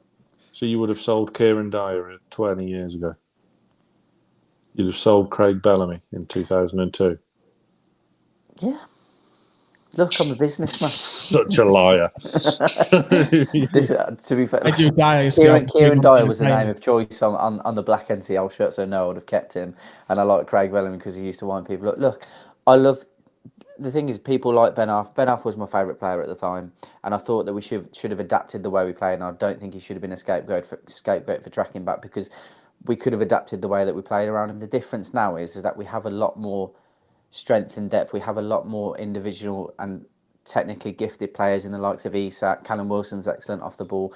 Speaker 2: So you would have sold Kieran Dyer 20 years ago. You'd have sold Craig Bellamy in 2002.
Speaker 3: Yeah. Look, I'm a businessman.
Speaker 2: Such a liar.
Speaker 3: To be fair, Kieran Dyer was the name of choice on the black NCL shirt, so no, I would have kept him. And I like Craig Bellamy because he used to wind people up. Look, I love... The thing is, people like Ben Arfa. Ben Arfa was my favourite player at the time, and I thought that we should have adapted the way we played. And I don't think he should have been a scapegoat for tracking back, because we could have adapted the way that we played around him. The difference now is that we have a lot more strength and depth. We have a lot more individual and technically gifted players in the likes of Isak. Callum Wilson's excellent off the ball.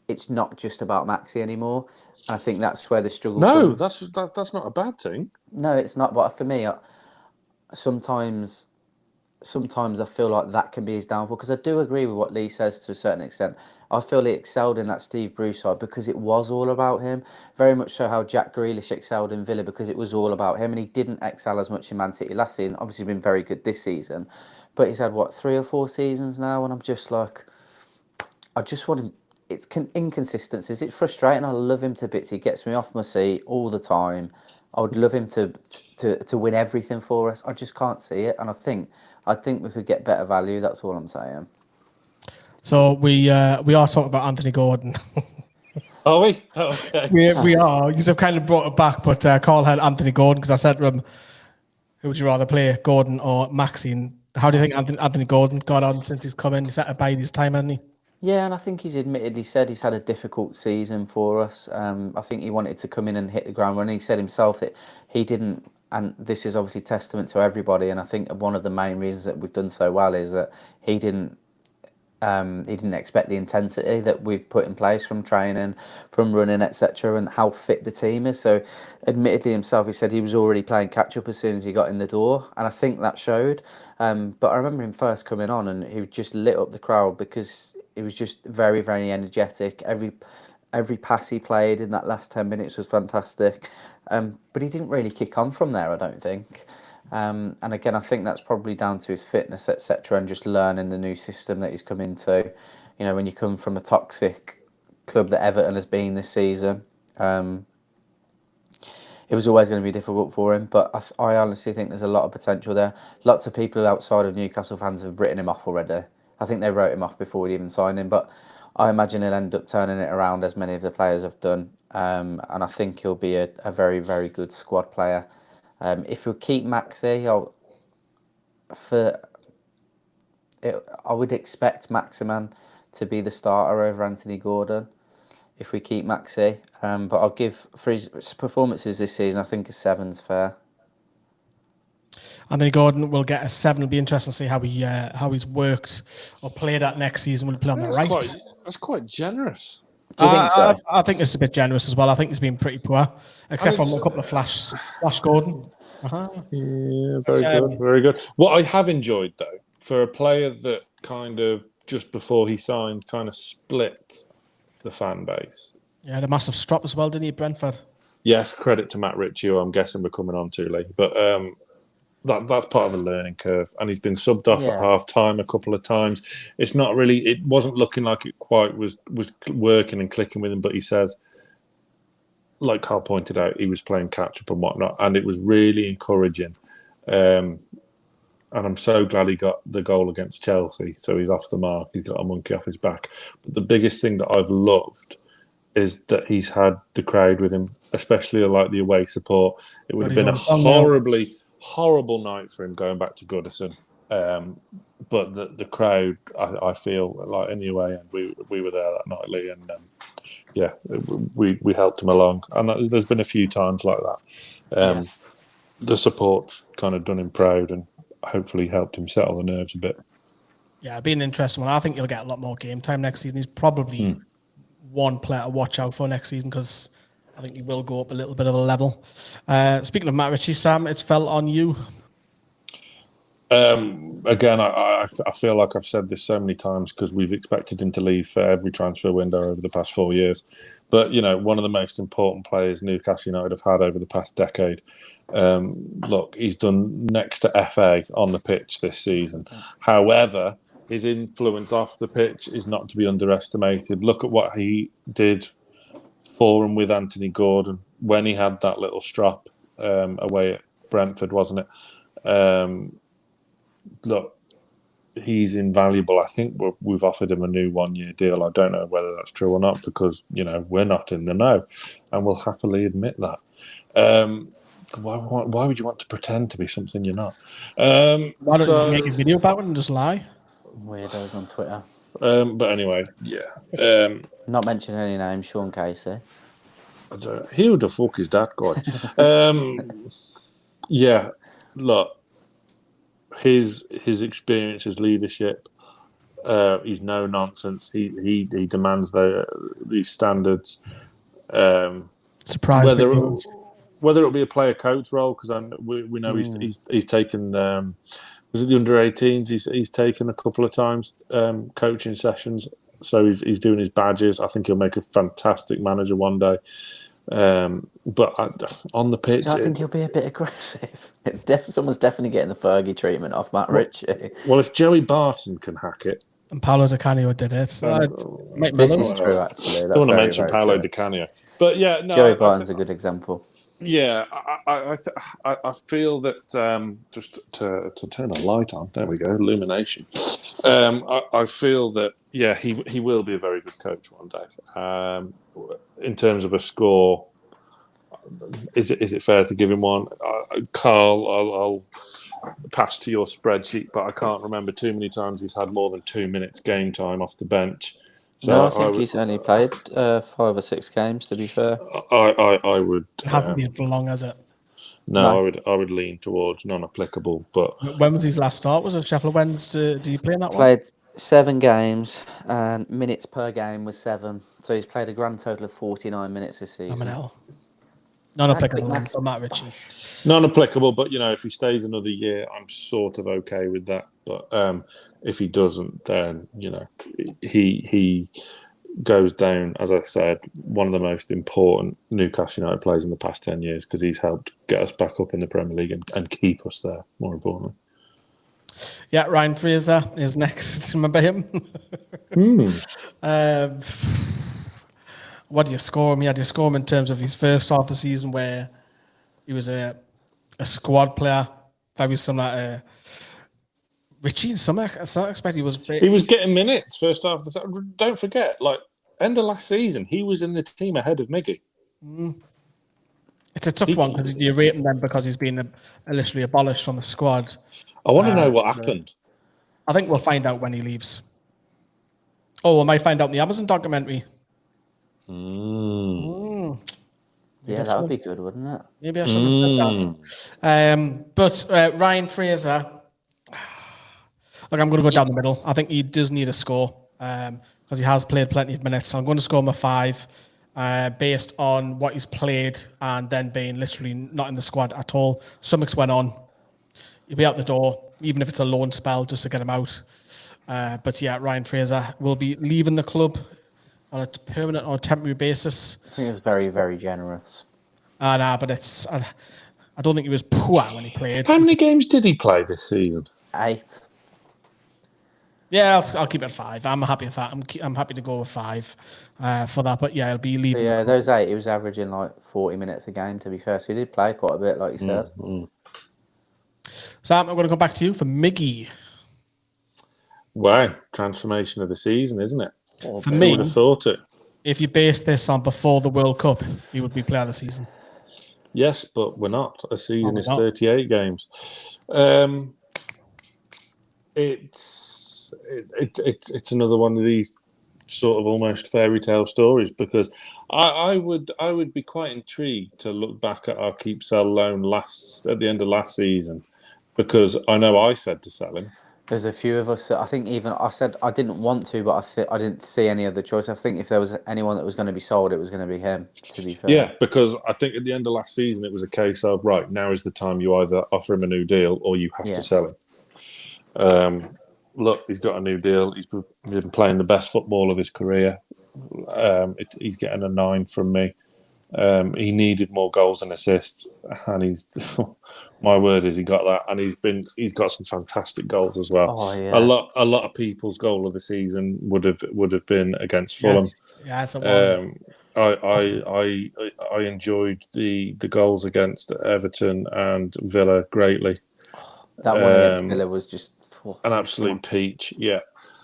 Speaker 3: It's not just about Maxi anymore, and I think that's where the struggle.
Speaker 2: No, that's not a bad thing.
Speaker 3: No, it's not. But for me, sometimes I feel like that can be his downfall, because I do agree with what Lee says to a certain extent. I feel he excelled in that Steve Bruce side because it was all about him. Very much so how Jack Grealish excelled in Villa, because it was all about him, and he didn't excel as much in Man City last season. Obviously been very good this season, but he's had 3 or 4 seasons now, and I'm just like, I just want him. It's inconsistencies. It's frustrating. I love him to bits. He gets me off my seat all the time. I would love him to win everything for us. I just can't see it, and I think we could get better value. That's all I'm saying.
Speaker 1: So we are talking about Anthony Gordon.
Speaker 2: Are we? Oh, okay.
Speaker 1: we are. You have kind of brought it back, but Carl had Anthony Gordon, because I said to him, who would you rather play, Gordon or Maxi? And how do you think Anthony Gordon got on since he's come in? He's had to bide his time, hasn't he?
Speaker 3: Yeah, and I think he said he's had a difficult season for us. I think he wanted to come in and hit the ground running. He said himself that he didn't, and this is obviously testament to everybody, and I think one of the main reasons that we've done so well is that he didn't expect the intensity that we've put in place from training, from running, etc., and how fit the team is. So admittedly himself, he said he was already playing catch up as soon as he got in the door, and I think that showed. But I remember him first coming on, and he just lit up the crowd, because he was just very, very energetic. Every pass he played in that last 10 minutes was fantastic. But he didn't really kick on from there, I don't think. And again, I think that's probably down to his fitness, etc., and just learning the new system that he's come into. You know, when you come from a toxic club that Everton has been this season, it was always going to be difficult for him. But I honestly think there's a lot of potential there. Lots of people outside of Newcastle fans have written him off already. I think they wrote him off before we'd even signed him. But I imagine he'll end up turning it around, as many of the players have done. And I think he'll be a very, very good squad player. If we keep Maxi, I would expect Maximin to be the starter over Anthony Gordon if we keep Maxi. But I'll give Fraser's performances this season, I think a 7's fair.
Speaker 1: Anthony Gordon will get a 7. It'll be interesting to see how he's worked or played at next season when he play on the right.
Speaker 2: That's quite generous.
Speaker 3: Do you think so?
Speaker 1: I think it's a bit generous as well. I think he's been pretty poor, except for a couple of Flash Gordon.
Speaker 2: Yeah, very good. What I have enjoyed, though, for a player that kind of, just before he signed, kind of split the fan base.
Speaker 1: Yeah, had a massive strop as well, didn't he, at Brentford?
Speaker 2: Yes, credit to Matt Ritchie, who I'm guessing we're coming on to later. But that's part of the learning curve. And he's been subbed off at half-time a couple of times. It wasn't looking like it quite was working and clicking with him, but he says, like Carl pointed out, he was playing catch-up and whatnot, and it was really encouraging. And I'm so glad he got the goal against Chelsea, so he's off the mark. He's got a monkey off his back. But the biggest thing that I've loved is that he's had the crowd with him, especially like the away support. It would have been a horrible night for him going back to Goodison. But the crowd, I feel like in the away end, we were there that night, Lee, and we helped him along. And there's been a few times like that. The support's kind of done him proud and hopefully helped him settle the nerves a bit. Yeah,
Speaker 1: it'll be an interesting one. I think he'll get a lot more game time next season. He's probably one player to watch out for next season because I think he will go up a little bit of a level. Speaking of Matt Ritchie, Sam, it's fell on you.
Speaker 2: Again, I feel like I've said this so many times because we've expected him to leave for every transfer window over the past 4 years. But, you know, one of the most important players Newcastle United have had over the past decade. Look, he's done next to FA on the pitch this season. However, his influence off the pitch is not to be underestimated. Look at what he did for and with Anthony Gordon when he had that little strop away at Brentford, wasn't it? Look, he's invaluable. I think we've offered him a new 1-year deal. I don't know whether that's true or not because, you know, we're not in the know and we'll happily admit that. Why would you want to pretend to be something you're not?
Speaker 1: Why don't you make a video about it and just lie?
Speaker 3: Weirdos on Twitter.
Speaker 2: But anyway, yeah.
Speaker 3: Not mentioning any names, Sean Casey.
Speaker 2: Who the fuck is that guy? Yeah, look, his experience, his leadership, he's no nonsense. He demands these standards.
Speaker 1: Surprise!
Speaker 2: Whether it'll be a player coach role, because we know he's taken. Was it the under-18s? He's taken a couple of times coaching sessions, so he's doing his badges. I think he'll make a fantastic manager one day. But on the pitch,
Speaker 3: I think he'll be a bit aggressive. Someone's definitely getting the Fergie treatment off Matt Ritchie.
Speaker 2: Well, if Joey Barton can hack it,
Speaker 1: and Paolo Di Canio did it,
Speaker 3: this is true. Actually,
Speaker 2: I don't want to mention Paolo Di Canio, but yeah, no,
Speaker 3: Joey Barton's a good example.
Speaker 2: Yeah, I feel that just to turn a light on, there we go, illumination. I feel that he will be a very good coach one day. In terms of a score, is it fair to give him one? Carl, I'll pass to your spreadsheet, but I can't remember too many times he's had more than 2 minutes game time off the bench. So
Speaker 3: no, I think he's only played 5 or 6 games. To be fair,
Speaker 2: I would.
Speaker 1: It hasn't been for long, has it?
Speaker 2: No, I would lean towards non-applicable. But
Speaker 1: when was his last start? Was it Sheffield Wednesday? Did he play in that one?
Speaker 3: Played 7 games, and minutes per game was 7. So he's played a grand total of 49 minutes this season.
Speaker 1: Non-applicable for Matt Ritchie.
Speaker 2: Non-applicable, but if he stays another year, I'm sort of okay with that. But if he doesn't, then he goes down, as I said, one of the most important Newcastle United players in the past 10 years because he's helped get us back up in the Premier League and keep us there, more importantly.
Speaker 1: Yeah, Ryan Fraser is next. Remember him? What do you score him? Yeah, do you score him in terms of his first half of the season where he was a squad player, very similar to Richie? Some expect he was
Speaker 2: getting minutes first half of the season. Don't forget, end of last season, he was in the team ahead of Miggy.
Speaker 1: It's a tough one because you rate him then because he's been literally abolished from the squad.
Speaker 2: I want to know what happened.
Speaker 1: I think we'll find out when he leaves. Oh, we might find out in the Amazon documentary.
Speaker 3: Yeah, that would be good, wouldn't it?
Speaker 1: Maybe I should have said that. But Ryan Fraser, I'm going to go down the middle. I think he does need a score because he has played plenty of minutes. So I'm going to score him a 5 based on what he's played and then being literally not in the squad at all. Something's went on. He'll be out the door, even if it's a loan spell, just to get him out. But yeah, Ryan Fraser will be leaving the club on a permanent or temporary basis.
Speaker 3: I think it's very, very generous.
Speaker 1: But it's... I don't think he was poor when he played.
Speaker 2: How many games did he play this season?
Speaker 3: 8.
Speaker 1: Yeah, I'll keep it at 5. I'm happy with that. I'm happy to go with 5 for that. But yeah, he'll be leaving.
Speaker 3: Yeah, those 8, he was averaging 40 minutes a game, to be fair. So he did play quite a bit, like you said.
Speaker 1: Sam, I'm going to go back to you for Miggy.
Speaker 2: Wow, transformation of the season, isn't it?
Speaker 1: For me,
Speaker 2: I would have thought it.
Speaker 1: If you base this on before the World Cup, he would be player of the season.
Speaker 2: Yes, but we're not. A season is 38 games. It's another one of these sort of almost fairy tale stories because I would be quite intrigued to look back at our keep sell loan at the end of last season because I know I said to sell him.
Speaker 3: There's a few of us that I think even I said I didn't want to, but I didn't see any other choice. I think if there was anyone that was going to be sold, it was going to be him, to be fair.
Speaker 2: Yeah, because I think at the end of last season, it was a case of, right, now is the time you either offer him a new deal or you have to sell him. Look, he's got a new deal. He's been playing the best football of his career. He's getting a 9 from me. He needed more goals and assists, and he's my word is he got that, and he's got some fantastic goals as well.
Speaker 3: Oh, yeah.
Speaker 2: A lot of people's goal of the season would have been against Fulham.
Speaker 1: Yes,
Speaker 2: I enjoyed the goals against Everton and Villa greatly.
Speaker 3: That one against Villa was just
Speaker 2: an absolute peach. Yeah,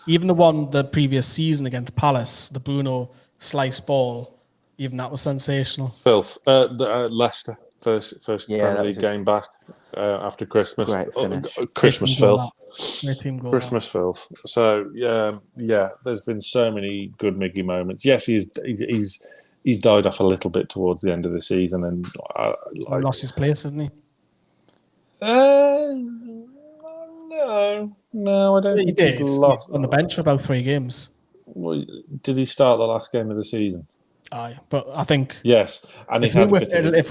Speaker 1: even the previous season against Palace, the Bruno slice ball, even that was sensational.
Speaker 2: Filth. Leicester first Premier League game back after Christmas.
Speaker 3: Great finish.
Speaker 2: Christmas filth.
Speaker 1: Christmas
Speaker 2: filth. So yeah. There's been so many good Miggy moments. Yes, he's died off a little bit towards the end of the season, and
Speaker 1: lost his place, hasn't he?
Speaker 2: No, I don't think
Speaker 1: did.
Speaker 2: He's lost.
Speaker 1: On the bench for about 3 games.
Speaker 2: Well, did he start the last game of the season?
Speaker 1: Aye, but I think
Speaker 2: yes, and
Speaker 1: if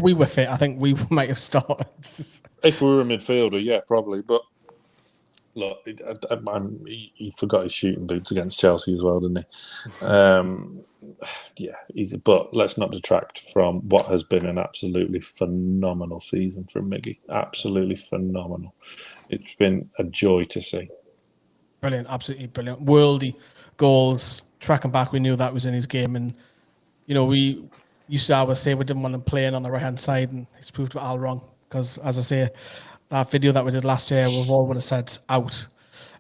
Speaker 1: we were fit, I think we might have started.
Speaker 2: If we were a midfielder, yeah, probably. But look, he forgot his shooting boots against Chelsea as well, didn't he? But let's not detract from what has been an absolutely phenomenal season from Miggy. Absolutely phenomenal. It's been a joy to see.
Speaker 1: Brilliant, absolutely brilliant. Worldy goals, tracking back. We knew that was in his game, and we used to always say we didn't want him playing on the right hand side, and he's proved it all wrong. Because as I say, that video that we did last year, we've all would have said out.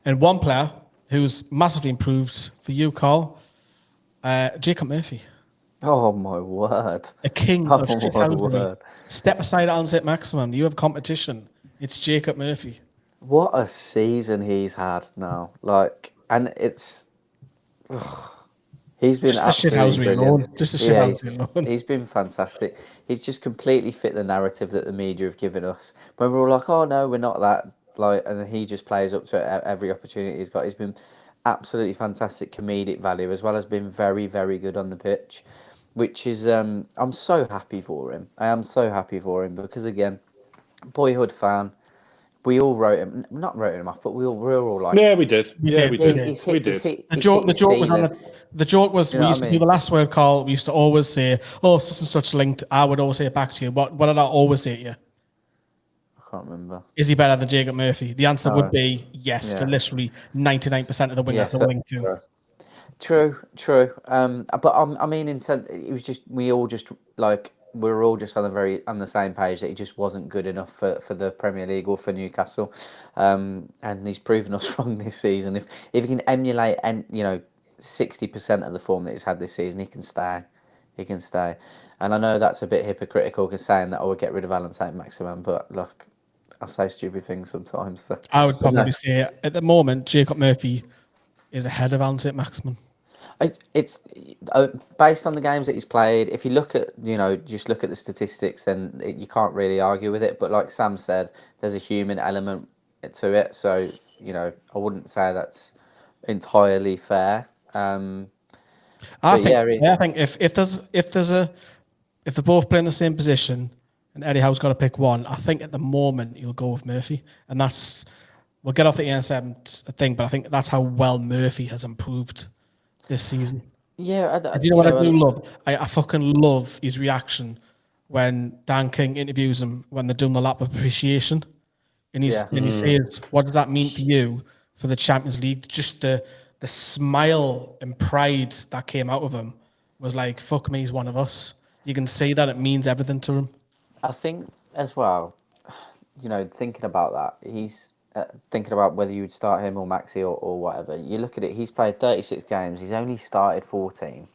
Speaker 1: And one player who's massively improved for you, Carl, Jacob Murphy.
Speaker 3: Oh my word!
Speaker 1: A king of shithousery. Step aside, Alan Saint-Maximin. You have competition. It's Jacob Murphy.
Speaker 3: What a season he's had now! And it's he's been
Speaker 1: just absolutely brilliant. Just the shithousery alone.
Speaker 3: He's been fantastic. He's just completely fit the narrative that the media have given us. When we're all like, "Oh no, we're not that," and then he just plays up to it every opportunity he's got. He's been absolutely fantastic comedic value as well as being very, very good on the pitch. which is I'm so happy for him. I am so happy for him because again, boyhood fan. We all wrote him, not wrote him off, but we were all like,
Speaker 2: yeah, we did.
Speaker 1: We
Speaker 2: Yeah,
Speaker 1: did.
Speaker 2: we
Speaker 1: We
Speaker 2: did.
Speaker 1: did.
Speaker 2: We did.
Speaker 1: The joke was
Speaker 3: You know
Speaker 1: we
Speaker 3: what
Speaker 1: used
Speaker 3: I
Speaker 1: to do
Speaker 3: mean?
Speaker 1: the last word call. We used to always say, "Oh, such and such linked." I would always say it back to you. What did I always say to you?
Speaker 3: I can't remember.
Speaker 1: Is he better than Jacob Murphy? The answer would be yes to
Speaker 3: Yeah.
Speaker 1: literally 99% of the wingers that were linked to.
Speaker 3: True. But I mean, it was just we were all just on the same page that he just wasn't good enough for the Premier League or for Newcastle, and he's proven us wrong this season. If he can emulate 60% of the form that he's had this season, he can stay. And I know that's a bit hypocritical, because saying that I would get rid of Saint-Maximin, but look, I say stupid things sometimes. So.
Speaker 1: I would probably say at the moment, Jacob Murphy is ahead of Saint-Maximin.
Speaker 3: It's based on the games that he's played. If you look at, just look at the statistics, then you can't really argue with it. But like Sam said, there's a human element to it. So, I wouldn't say that's entirely fair.
Speaker 1: I think if they're both playing the same position and Eddie Howe's got to pick one, I think at the moment he'll go with Murphy, and we'll get off the EN7 thing, but I think that's how well Murphy has improved this season.
Speaker 3: Yeah,
Speaker 1: do you know what I do love? I fucking love his reaction when Dan King interviews him when they're doing the lap of appreciation, and he says, "What does that mean to you for the Champions League?" Just the smile and pride that came out of him was like, "Fuck me, he's one of us." You can see that it means everything to him.
Speaker 3: I think as well, thinking about that, he's thinking about whether you would start him or Maxi or whatever. You look at it, he's played 36 games. He's only started 14.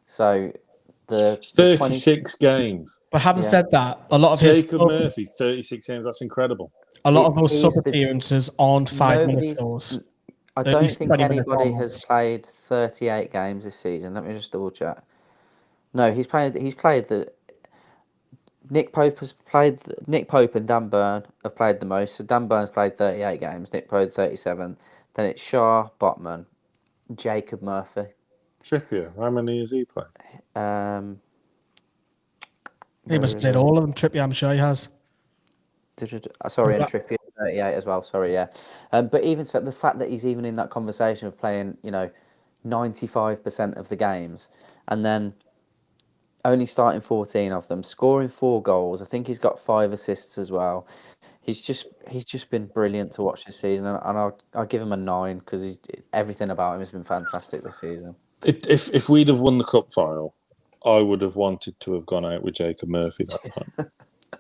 Speaker 3: So the
Speaker 2: 36 games.
Speaker 1: But having said that, a lot of
Speaker 2: Jacob Murphy, 36 games, that's incredible.
Speaker 1: A lot of those sub appearances aren't 5 minutes those.
Speaker 3: I don't think anybody has played 38 games this season. Let me just double check. No, he's played the Nick Pope and Dan Burn have played the most. So Dan Burn's played 38 games, Nick Pope 37. Then it's Shaw, Botman, Jacob Murphy.
Speaker 2: Trippier, how many has he played?
Speaker 1: He must have played all of them. Trippier, I'm sure he has.
Speaker 3: Sorry, and Trippier 38 as well. Sorry, yeah. But even so, the fact that he's even in that conversation of playing, 95% of the games, and then only starting 14 of them, scoring 4 goals. I think he's got 5 assists as well. He's just been brilliant to watch this season, and I'll give him a 9 because everything about him has been fantastic this season.
Speaker 2: If we'd have won the cup final, I would have wanted to have gone out with Jacob Murphy that time.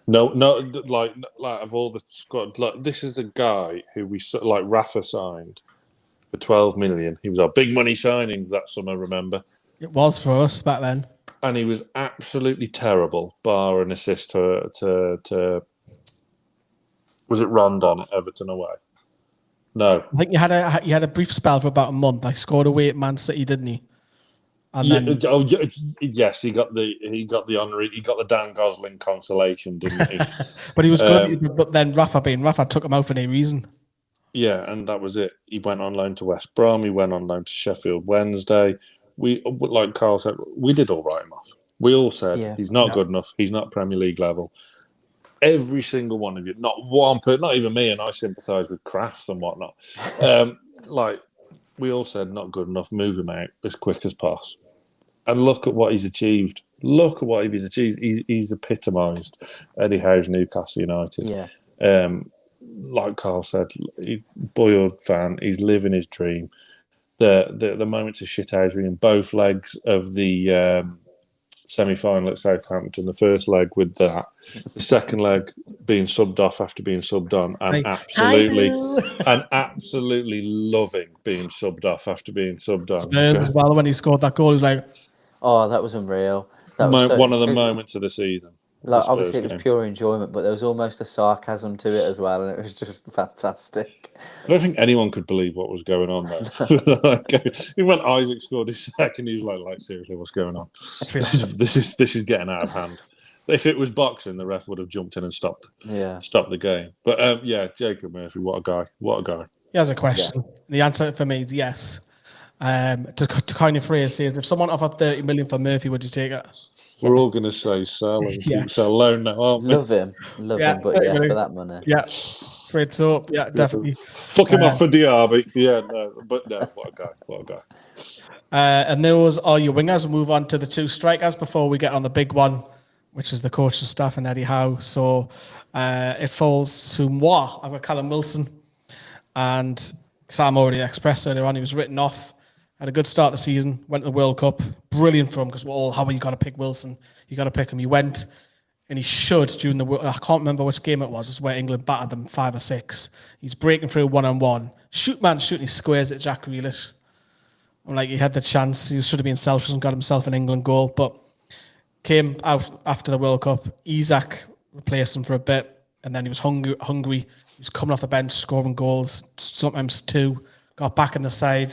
Speaker 2: No, like of all the squad, this is a guy who we Rafa signed for 12 million. He was our big money signing that summer, remember?
Speaker 1: It was for us back then.
Speaker 2: And he was absolutely terrible, bar an assist to was it Rondon at Everton away? No.
Speaker 1: I think you had a brief spell for about a month. I scored away at Man City, didn't he? And
Speaker 2: yes, he got the honorary, he got the Dan Gosling consolation, didn't he?
Speaker 1: But he was good. But then Rafa took him out for no reason.
Speaker 2: Yeah, and that was it. He went on loan to West Brom. He went on loan to Sheffield Wednesday. We, like Carl said, we did all write him off. We all said he's not good enough. He's not Premier League level. Every single one of you, not one person, not even me, and I sympathise with Kraft and whatnot. We all said not good enough. Move him out as quick as possible. And look at what he's achieved. He's epitomised Eddie Howe's Newcastle United.
Speaker 3: Yeah.
Speaker 2: Like Carl said, boyhood fan. He's living his dream. The moments of shithousery in both legs of the semi-final at Southampton. The first leg with that, the second leg being subbed off after being subbed on, and absolutely loving being subbed off after being subbed on.
Speaker 1: Spurs as well, when he scored that goal, he was like,
Speaker 3: "Oh, that was unreal." That
Speaker 2: was one of the moments of the season.
Speaker 3: Obviously, it was pure enjoyment, but there was almost a sarcasm to it as well, and it was just fantastic.
Speaker 2: I don't think anyone could believe what was going on there. Even when Isak scored his second, he was like, seriously, what's going on? This is getting out of hand. If it was boxing, the ref would have jumped in and stopped the game. But Jacob Murphy, what a guy!
Speaker 1: He has a question. Yeah. The answer for me is yes. To coin a phrase, says, if someone offered 30 million for Murphy, would you take it?
Speaker 2: We're all going to say sell and
Speaker 1: Yes.
Speaker 2: keep sell loan now, aren't we?
Speaker 3: Love him, but yeah, for that money.
Speaker 1: Yeah, straight so, yeah, definitely.
Speaker 2: Fuck him off for Diaby. Yeah, no, but no, what a guy.
Speaker 1: And those are your wingers. We'll move on to the two strikers before we get on the big one, which is the coaching staff and Eddie Howe. So it falls to moi. I've got Callum Wilson, and Sam already expressed earlier on, he was written off. Had a good start of the season, went to the World Cup. Brilliant for him, because we're all, how are you got to pick Wilson? You got to pick him. He went, and he should during the, I can't remember which game it was. It's where England battered them 5 or 6. He's breaking through one-on-one. Shooting, he squares at Jack Grealish. I'm like, he had the chance. He should have been selfish and got himself an England goal, but came out after the World Cup. Isak replaced him for a bit, and then he was hungry. He was coming off the bench, scoring goals, sometimes 2. Got back in the side.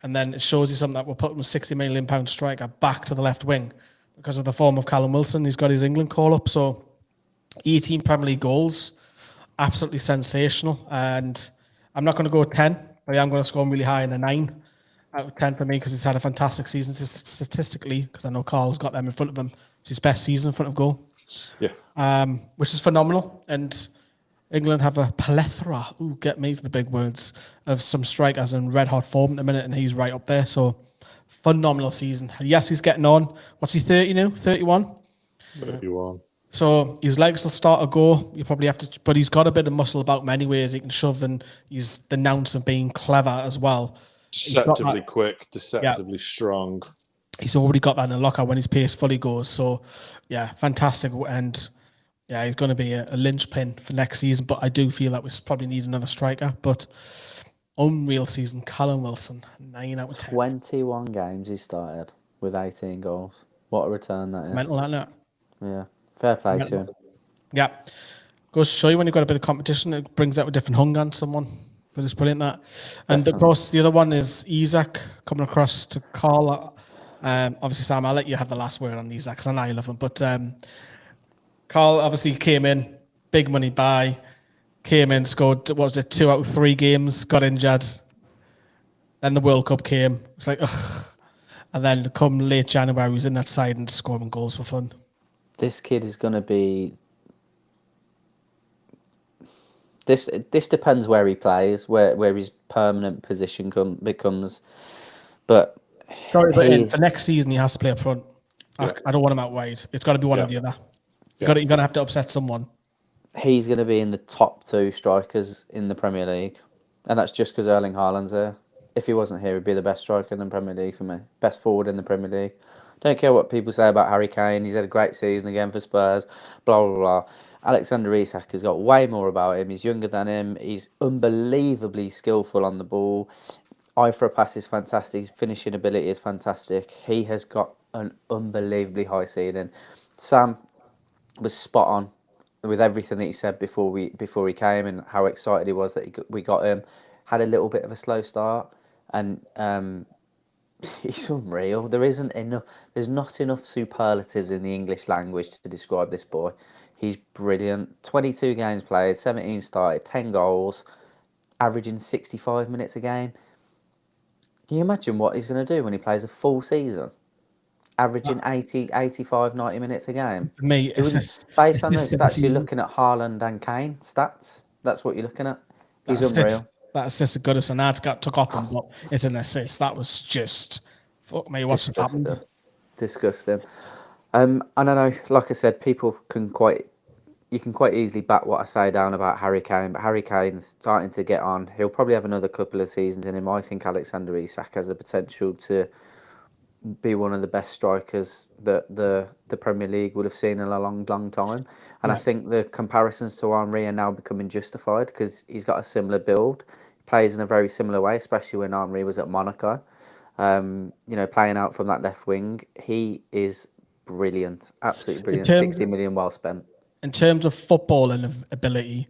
Speaker 1: And then it shows you something that we're putting a £60 million striker back to the left wing because of the form of Callum Wilson. He's got his England call up. So 18 Premier League goals, absolutely sensational. And I'm not going to go 10, but I am going to score him really high in a 9 out of 10 for me, because he's had a fantastic season statistically, because I know Carl's got them in front of him. It's his best season in front of goal.
Speaker 2: Yeah.
Speaker 1: Which is phenomenal. And England have a plethora, get me for the big words, of some strikers in red-hot form at the minute, and he's right up there. So, phenomenal season. Yes, he's getting on. What's he, 30 now? 31?
Speaker 2: 31.
Speaker 1: So, his legs will start to go. You probably have to, but he's got a bit of muscle about him anyways. He can shove, and he's the ounce of being clever as well.
Speaker 2: Deceptively quick, deceptively strong.
Speaker 1: He's already got that in the locker when his pace fully goes. So, yeah, fantastic. And yeah, he's going to be a linchpin for next season, but I do feel that we probably need another striker. But unreal season, Callum Wilson, 9 out of 10.
Speaker 3: 21 games he started with 18 goals. What a return that is.
Speaker 1: Mental, isn't it?
Speaker 3: Yeah, fair play to him.
Speaker 1: Yeah. Goes to show you when you've got a bit of competition, it brings out a different hunger on someone. But it's brilliant, that. And of course, the other one is Isak coming across to Carl. Obviously, Sam, I'll let you have the last word on Isak, because I know you love him. But Carl obviously came in, big money buy, came in, scored, what was it, 2 out of 3 games, got injured. Then the World Cup came. It's like, ugh. And then come late January, he was in that side and scoring goals for fun.
Speaker 3: This kid is going to be... This depends where he plays, where his permanent position becomes. But...
Speaker 1: Sorry, but for next season, he has to play up front. Yeah. I don't want him out wide. It's got to be one or the other. You're going to have to upset someone.
Speaker 3: He's going to be in the top 2 strikers in the Premier League. And that's just because Erling Haaland's there. If he wasn't here, he'd be the best striker in the Premier League for me. Best forward in the Premier League. Don't care what people say about Harry Kane. He's had a great season again for Spurs. Blah, blah, blah. Alexander Isak has got way more about him. He's younger than him. He's unbelievably skillful on the ball. Eye for a pass is fantastic. His finishing ability is fantastic. He has got an unbelievably high ceiling. Sam was spot on with everything that he said before he came, and how excited he was that we got him. Had a little bit of a slow start, and he's unreal. There's not enough superlatives in the English language to describe this boy. He's brilliant. 22 games played, 17 started, 10 goals, averaging 65 minutes a game. Can you imagine what he's going to do when he plays a full season? Averaging 80, 85, 90 minutes a game.
Speaker 1: For me,
Speaker 3: based on those stats, you're looking at Haaland and Kane stats. That's what you're looking at. He's unreal.
Speaker 1: That assist of Goodison, got took off him, but it's an assist. That was just, fuck me, what's happened?
Speaker 3: Disgusting. And I know, like I said, you can quite easily back what I say down about Harry Kane, but Harry Kane's starting to get on. He'll probably have another couple of seasons in him. I think Alexander Isak has the potential to be one of the best strikers that the Premier League would have seen in a long, long time. And I think the comparisons to Henry are now becoming justified, because he's got a similar build. He plays in a very similar way, especially when Henry was at Monaco. Playing out from that left wing. He is brilliant, absolutely brilliant. 60 million well spent.
Speaker 1: In terms of footballing ability,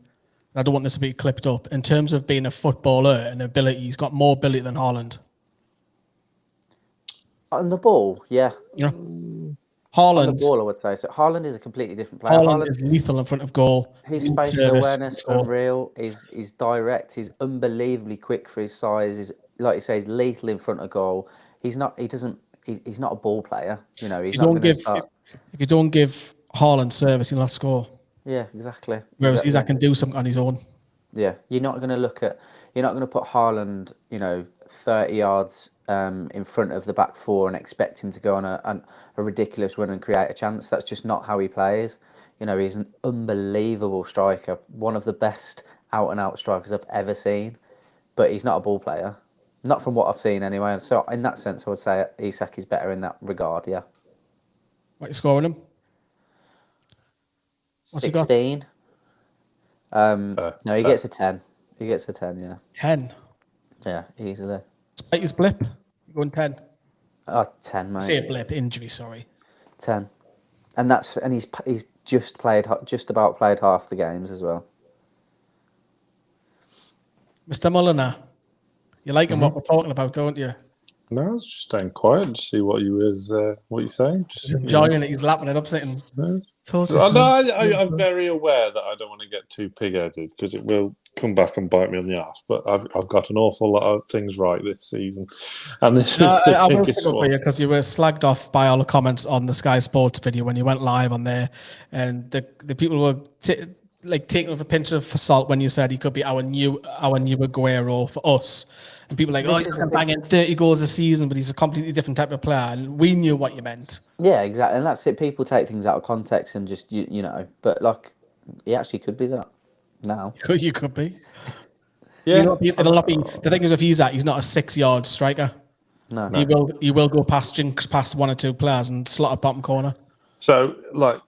Speaker 1: I don't want this to be clipped up. In terms of being a footballer and ability, he's got more ability than Haaland.
Speaker 3: On the ball, yeah.
Speaker 1: Haaland.
Speaker 3: On the ball, I would say. So Haaland is a completely different player.
Speaker 1: Haaland is lethal in front of goal.
Speaker 3: His spatial awareness, unreal. He's direct. He's unbelievably quick for his size. He's like you say, he's lethal in front of goal. He's not. He doesn't. He's not a ball player. You know, he's not going to start.
Speaker 1: If you don't give Haaland service, he'll not score.
Speaker 3: Yeah, exactly.
Speaker 1: Whereas Isak can do something on his own.
Speaker 3: Yeah, you're not going to put Haaland, 30 yards in front of the back four and expect him to go on a ridiculous run and create a chance. That's just not how he plays. He's an unbelievable striker, one of the best out-and-out strikers I've ever seen. But he's not a ball player, not from what I've seen anyway. So in that sense, I would say Isak is better in that regard. Yeah.
Speaker 1: What you scoring him? What's
Speaker 3: 16. No, he gets a 10. He gets a 10, yeah.
Speaker 1: 10?
Speaker 3: Yeah, easily.
Speaker 1: Despite his blip, you're going 10?
Speaker 3: 10, mate.
Speaker 1: Say a blip, injury, sorry.
Speaker 3: 10. And he's just about played half the games as well.
Speaker 1: Mr. Mulliner, you liking what we're talking about, don't you?
Speaker 2: No, I was just staying quiet to see what you're saying.
Speaker 1: Just enjoying it. He's lapping it up, sitting.
Speaker 2: No. I'm very aware that I don't want to get too pig-headed because it will come back and bite me on the ass. But I've got an awful lot of things right this season, and this was the biggest one.
Speaker 1: Because you were slagged off by all the comments on the Sky Sports video when you went live on there, and the people were taking with a pinch of salt when you said he could be our new Aguero for us. And people are like, he's banging 30 goals a season, but he's a completely different type of player. And we knew what you meant.
Speaker 3: Yeah, exactly. And that's it. People take things out of context and just, but he actually could be that now.
Speaker 1: You could be.
Speaker 2: Yeah.
Speaker 1: It'll not be. The thing is, if he's not a 6-yard striker.
Speaker 3: No.
Speaker 1: He will go past one or two players and slot a bottom corner.
Speaker 2: So,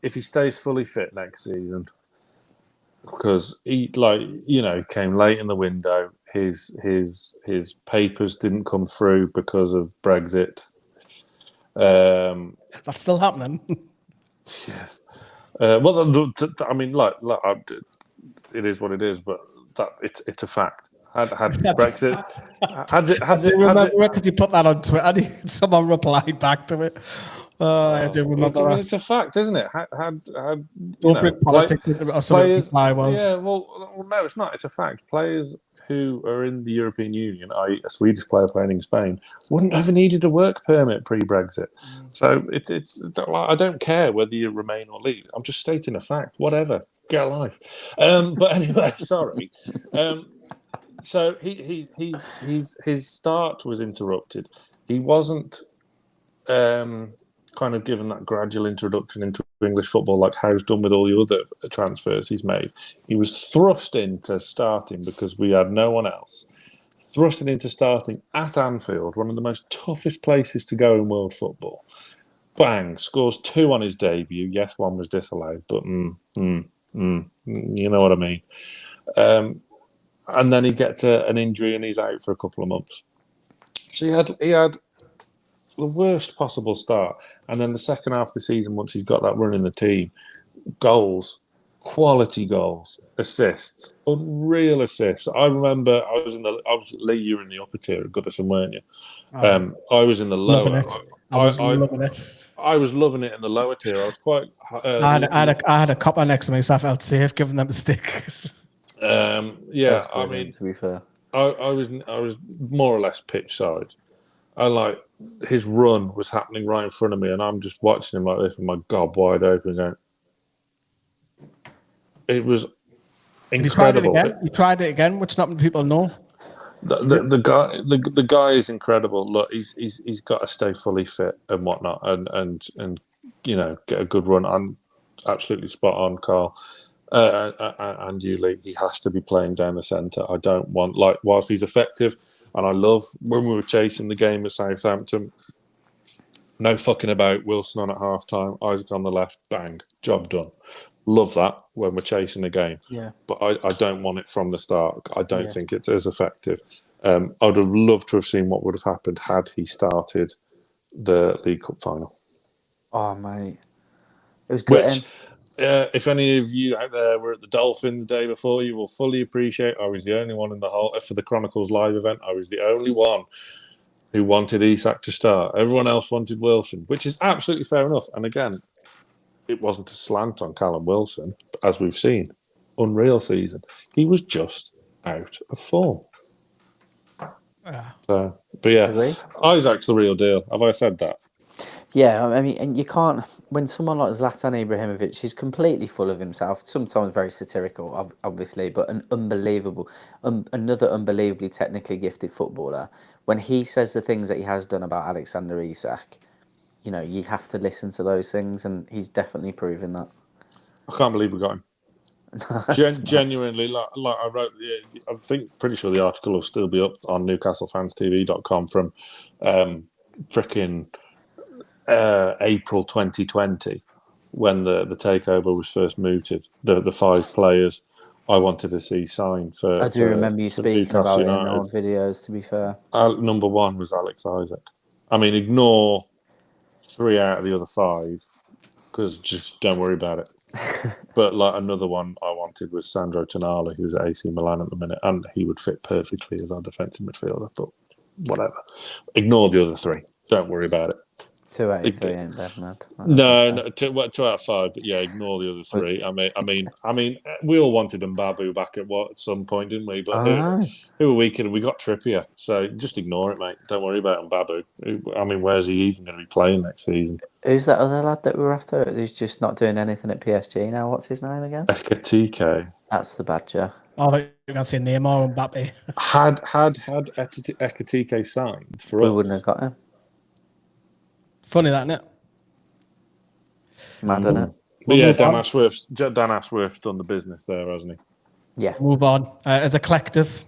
Speaker 2: if he stays fully fit next season, because he came late in the window. His papers didn't come through because of Brexit.
Speaker 1: That's still happening.
Speaker 2: Yeah. I mean, it is what it is, but it's a fact. Had Brexit, had it?
Speaker 1: Remember because you put that on Twitter? Someone replied back to it. I do remember.
Speaker 2: It's a fact, isn't it?
Speaker 1: Don't bring politics into it or something.
Speaker 2: Yeah, well, no, it's not. It's a fact. Players who are in the European Union, i.e. a Swedish player playing in Spain, wouldn't have needed a work permit pre-Brexit. So it's I don't care whether you remain or leave. I'm just stating a fact. Whatever. Get a life. But anyway, sorry. So his start was interrupted. He wasn't kind of given that gradual introduction into English football like Howe's done with all the other transfers he's made. He was thrust into starting because we had no one else. Thrusted into starting at Anfield, one of the most toughest places to go in world football. Bang, scores 2 on his debut. Yes, 1 was disallowed, but you know what I mean. And then he gets an injury and he's out for a couple of months. So he had the worst possible start. And then the second half of the season, once he's got that run in the team, goals, quality goals, assists, unreal assists. I remember Lee, you were in the upper tier at Goodison, weren't you? I was in the lower.
Speaker 1: I was loving it.
Speaker 2: I was loving it in the lower tier. I was quite.
Speaker 1: I had a copper next to me, so I felt safe giving them a stick.
Speaker 2: Yeah, I mean,
Speaker 3: to be fair,
Speaker 2: I was more or less pitch side. And his run was happening right in front of me, and I'm just watching him like this with my gob wide open, going. It was incredible.
Speaker 1: He tried it again, which not many people know.
Speaker 2: The guy is incredible. Look, he's got to stay fully fit and whatnot, and get a good run. I'm absolutely spot on, Carl. And you, Lee, he has to be playing down the centre. I don't want, whilst he's effective, and I love when we were chasing the game at Southampton, no fucking about, Wilson on at half time, Isak on the left, bang, job done. Love that when we're chasing the game.
Speaker 3: Yeah.
Speaker 2: But I don't want it from the start. I don't think it's as effective. I would have loved to have seen what would have happened had he started the League Cup final.
Speaker 3: Oh, mate. It was good.
Speaker 2: If any of you out there were at the Dolphin the day before, you will fully appreciate I was the only one in the whole for the Chronicles live event. I was the only one who wanted Isak to start. Everyone else wanted Wilson, which is absolutely fair enough. And again, it wasn't a slant on Callum Wilson, as we've seen. Unreal season. He was just out of form. So, but yeah,
Speaker 3: Agreed.
Speaker 2: Isak's the real deal. Have I said that?
Speaker 3: Yeah, I mean, and you can't, when someone like Zlatan Ibrahimovic, he's completely full of himself, sometimes very satirical, obviously, but an unbelievable, another unbelievably technically gifted footballer. When he says the things that he has done about Alexander Isak, you know, you have to listen to those things, and he's definitely proven that.
Speaker 2: I can't believe we got him. Genuinely, like I wrote, I think pretty sure the article will still be up on NewcastleFansTV.com from frickin' April 2020 when the takeover was first mooted. The 5 players I wanted to see signed for.
Speaker 3: I do remember you speaking
Speaker 2: Newcastle
Speaker 3: about
Speaker 2: United.
Speaker 3: it in old videos. To be fair,
Speaker 2: number 1 was Alex Isak. I mean, ignore 3 out of the other 5 because just don't worry about it. But like another one I wanted was Sandro Tonali, who's at AC Milan at the minute, and he would fit perfectly as our defensive midfielder. But whatever, ignore the other 3. Don't worry about it.
Speaker 3: 283 ain't bad, man.
Speaker 2: No, 2 out of 5. But yeah, ignore the other 3. I mean, we all wanted Mbabu back at some point, didn't we? But who are we kidding? We got Trippier, so just ignore it, mate. Don't worry about Mbabu. I mean, where's he even going to be playing next season?
Speaker 3: Who's that other lad that we were after? Who's just not doing anything at PSG now? What's his name again?
Speaker 2: Ekatike.
Speaker 3: That's the badger.
Speaker 1: Oh, you're going to say Neymar and Mbappe.
Speaker 2: Had Ekatike signed for us,
Speaker 3: We wouldn't have got him.
Speaker 1: Funny that, isn't it?
Speaker 3: Mad, isn't it?
Speaker 2: But yeah, Dan Ashworth's done the business there, hasn't he?
Speaker 3: Yeah.
Speaker 1: Move on. As a collective,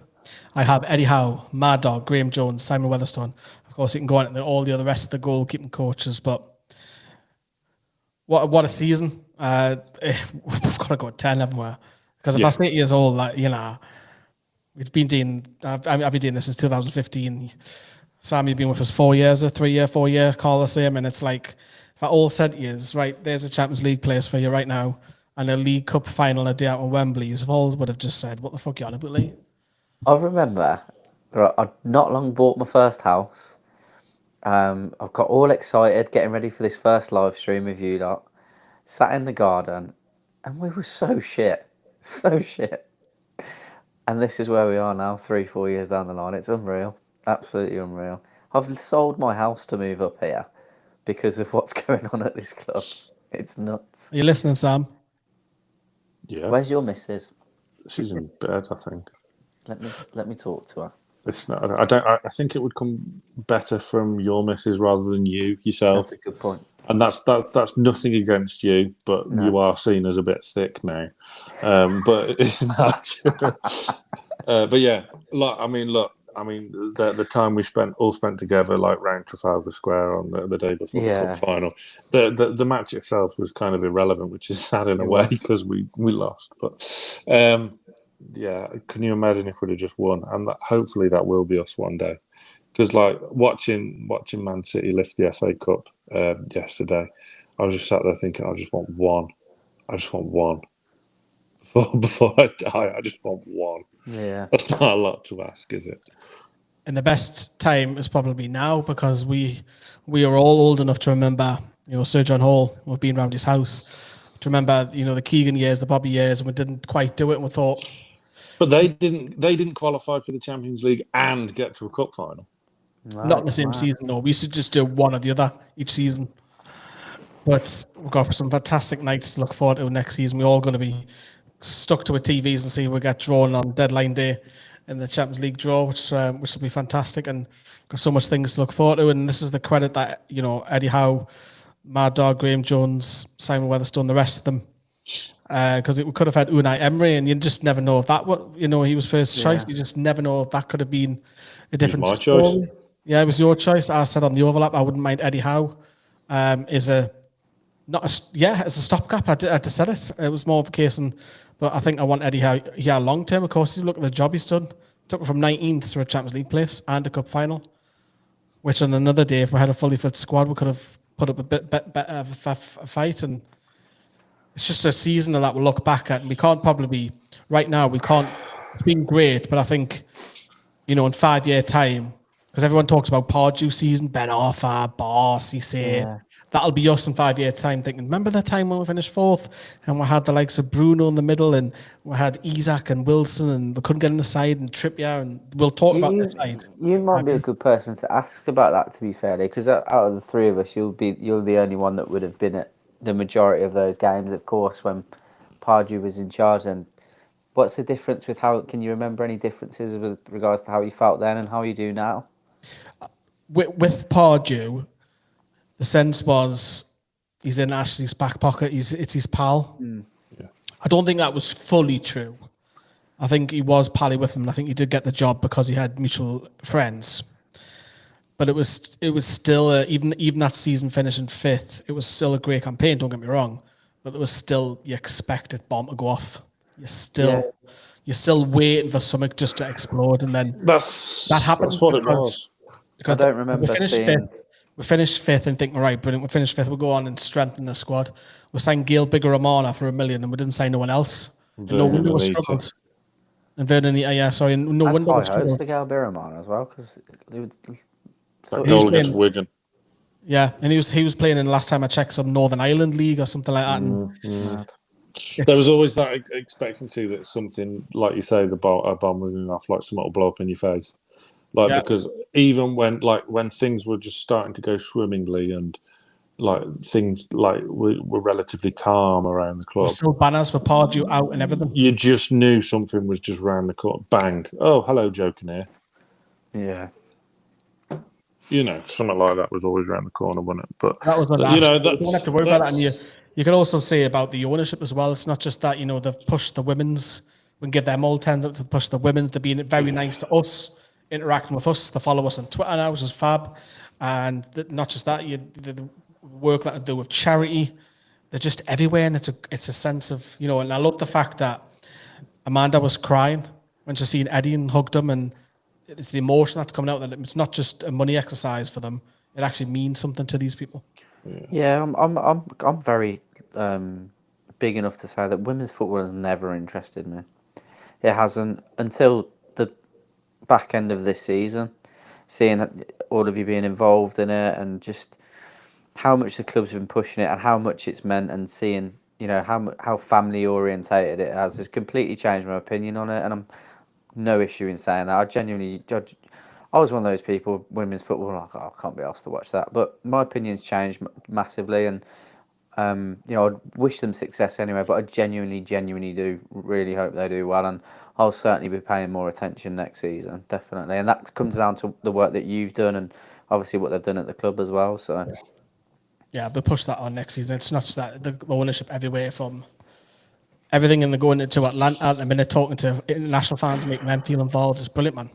Speaker 1: I have Eddie Howe, Mad Dog, Graham Jones, Simon Weatherstone. Of course, you can go on to all the other rest of the goalkeeping coaches, but what a season. We've got to go 10 everywhere. Because if I say 8 years old, like, you know, we've been doing, I've been doing this since 2015. Sam, you've been with us 4 years, a 3 year, 4 year, call the same. And it's like, if I all said to you, right, there's a Champions League place for you right now and a League Cup final a day out on Wembley, you all would have just said, what the fuck you on about, Lee?
Speaker 3: I remember I'd not long bought my first house. I've got all excited, getting ready for this first live stream with you lot. Sat in the garden, and we were so shit. And this is where we are now, 3-4 years down the line. It's unreal. Absolutely unreal. I've sold my house to move up here because of what's going on at this club. It's nuts.
Speaker 1: Are you listening, Sam?
Speaker 2: Yeah.
Speaker 3: Where's your missus?
Speaker 2: She's in bed, I think.
Speaker 3: Let me talk to her.
Speaker 2: It's not. I think it would come better from your missus rather than you yourself.
Speaker 3: That's a good point.
Speaker 2: And that's nothing against you, but you are seen as a bit thick now. But it's not. But yeah, the time we spent together, like round Trafalgar Square on the day before the cup final, the match itself was kind of irrelevant, which is sad in a way because we lost. But yeah, can you imagine if we'd have just won? And hopefully that will be us one day. Because like watching Man City lift the FA Cup yesterday, I was just sat there thinking, I just want one. Before I die, I just want one.
Speaker 3: Yeah,
Speaker 2: that's not a lot to ask, is it?
Speaker 1: And the best time is probably now because we are all old enough to remember, Sir John Hall. We've been around his house to remember, the Keegan years, the Bobby years, and we didn't quite do it. And we thought,
Speaker 2: but they didn't qualify for the Champions League and get to a cup final.
Speaker 1: Not in the same season, no. We used to just do one or the other each season. But we've got some fantastic nights to look forward to next season. We're all going to be stuck to our TVs and see if we get drawn on deadline day in the Champions League draw, which will be fantastic. And got so much things to look forward to. And this is the credit that, Eddie Howe, Mad Dog, Graham Jones, Simon Weatherstone, the rest of them. Because we could have had Unai Emery, and you just never know if that he was first choice. You just never know if that could have been a different story. Choice. Yeah, it was your choice. I said on the overlap, I wouldn't mind Eddie Howe as a stopgap. I just said it. It was more of a case, but I think I want Eddie Howe here long term. Of course, look at the job he's done. Took it from 19th to a Champions League place and a cup final. Which on another day, if we had a fully fit squad, we could have put up a bit better of a fight. And it's just a season that we'll look back at, and we can't probably be right now. We can't. It's been great, but I think in 5 year time, Because everyone talks about Pardew season, Ben Arthur, Boss, he said, that'll be us in 5 years' time thinking, remember the time when we finished 4th and we had the likes of Bruno in the middle and we had Isak and Wilson and we couldn't get in the side and Trippier and we'll talk about the side.
Speaker 3: You might be a good person to ask about that, to be fair, because out of the three of us, you're the only one that would have been at the majority of those games, of course, when Pardew was in charge. And what's the difference with how, can you remember any differences with regards to how you felt then and how you do now?
Speaker 1: With Pardew, the sense was he's in Ashley's back pocket. It's his pal.
Speaker 2: Yeah.
Speaker 1: I don't think that was fully true. I think he was pally with him, and I think he did get the job because he had mutual friends. But it was still even that season finishing 5th. It was still a great campaign. Don't get me wrong, but there was still you expected bomb to go off. You're still waiting for something just to explode, and then that happened.
Speaker 2: That's what it was.
Speaker 3: I don't remember.
Speaker 1: We finished 5th and think, right, brilliant. We finished 5th. We'll go on and strengthen the squad. We signed Gail Bigger-Ramana for $1 million, and we didn't sign no one else. No wonder we struggled. And Vernon, no wonder we struggled.
Speaker 3: To Gail Bigger-Ramana as well, because
Speaker 2: goal against Wigan.
Speaker 1: Yeah, and he was playing in the last time I checked some Northern Ireland league or something like that.
Speaker 2: There was always that expectancy that something, like you say, the bomb was enough, like something will blow up in your face. Because even when things were just starting to go swimmingly and things were relatively calm around the club,
Speaker 1: still banners for Pardew out and everything.
Speaker 2: You just knew something was just round the corner. Bang! Oh, hello, Joe Kinnear.
Speaker 3: Yeah.
Speaker 2: Something like that was always around the corner, wasn't it? But
Speaker 1: that was you don't have to worry about that. And you can also say about the ownership as well. It's not just that they've pushed the women's. We can give them all 10s up to push the women's. They're being very nice to us, interacting with us. They follow us on Twitter now, which is fab. And not just that, the work that they do with charity. They're just everywhere, and it's a sense of And I love the fact that Amanda was crying when she seen Eddie and hugged him, and it's the emotion that's coming out that it's not just a money exercise for them. It actually means something to these people.
Speaker 3: Yeah, I'm very big enough to say that women's football has never interested me. It hasn't until the back end of this season, seeing all of you being involved in it and just how much the club's been pushing it and how much it's meant, and seeing how family orientated it has completely changed my opinion on it. And I'm no issue in saying that. I was one of those people, women's football, like, I can't be asked to watch that. But my opinion's changed massively, and I wish them success anyway. But I genuinely do really hope they do well, and I'll certainly be paying more attention next season, definitely. And that comes down to the work that you've done, and obviously what they've done at the club as well. So
Speaker 1: yeah, but push that on next season. It's not just that the ownership everywhere, from everything, and they're going into Atlanta at the minute, talking to international fans, making them feel involved. It's brilliant, man.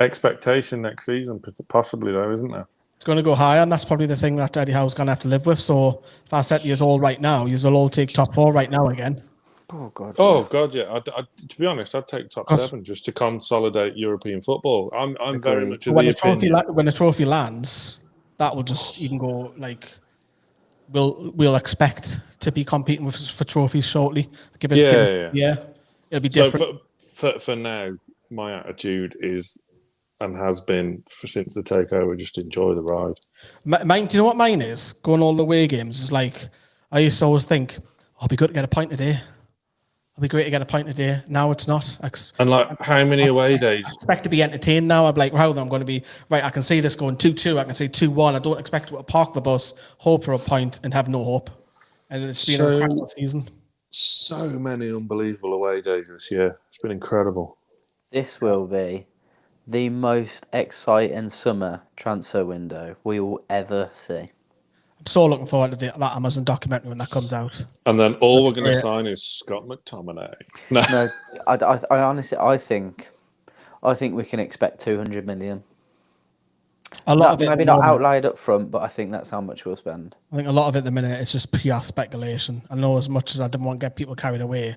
Speaker 2: Expectation next season, possibly, though, isn't there?
Speaker 1: It's going to go higher, and that's probably the thing that Eddie Howe's going to have to live with. So if I said to you all right now, you'll all take top 4 right now again.
Speaker 3: Oh, God.
Speaker 2: Yeah. To be honest, I'd take top 7 just to consolidate European football. I'm very much of
Speaker 1: when
Speaker 2: the opinion.
Speaker 1: When the trophy lands, that will just even go we'll expect to be competing for trophies shortly. Yeah. It'll be different.
Speaker 2: So for now, my attitude is, and has been since the takeover, just enjoy the ride.
Speaker 1: Mine, do you know what mine is? Going all the away games is like, I used to always think, it'll be good to get a pint today. It'll be great to get a pint today. Now it's not.
Speaker 2: And how many away days?
Speaker 1: I expect to be entertained now. I'm like, wow, then I'm going to be, right, I can see this going 2-2. I can see 2-1. I don't expect to park the bus, hope for a point, and have no hope. And it's been a incredible season.
Speaker 2: So many unbelievable away days this year. It's been incredible.
Speaker 3: This will be the most exciting summer transfer window we will ever see.
Speaker 1: I'm so looking forward to that Amazon documentary when that comes out.
Speaker 2: And then all we're going to sign is Scott McTominay.
Speaker 3: No, I honestly, I think we can expect 200 million.
Speaker 1: A lot of it,
Speaker 3: maybe not outlined up front, but I think that's how much we'll spend.
Speaker 1: I think a lot of it at the minute, it's just pure speculation. I know, as much as I didn't want to get people carried away,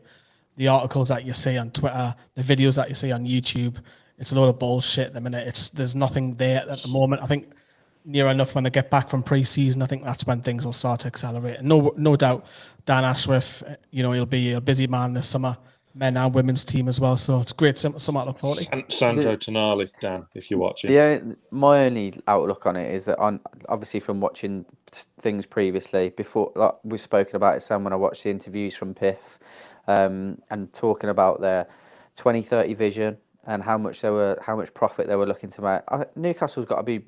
Speaker 1: the articles that you see on Twitter, the videos that you see on YouTube, it's a load of bullshit at the minute. There's nothing there at the moment. I think near enough when they get back from pre-season, I think that's when things will start to accelerate. And no doubt, Dan Ashworth, he'll be a busy man this summer, men and women's team as well. So it's great. Something to look forward to.
Speaker 2: Sandro Tonali, Dan, if you're watching.
Speaker 3: My only outlook on it is that obviously from watching things previously, before, like we've spoken about it, Sam, when I watched the interviews from Piff, and talking about their 2030 vision and how much profit they were looking to make. Newcastle's got to be.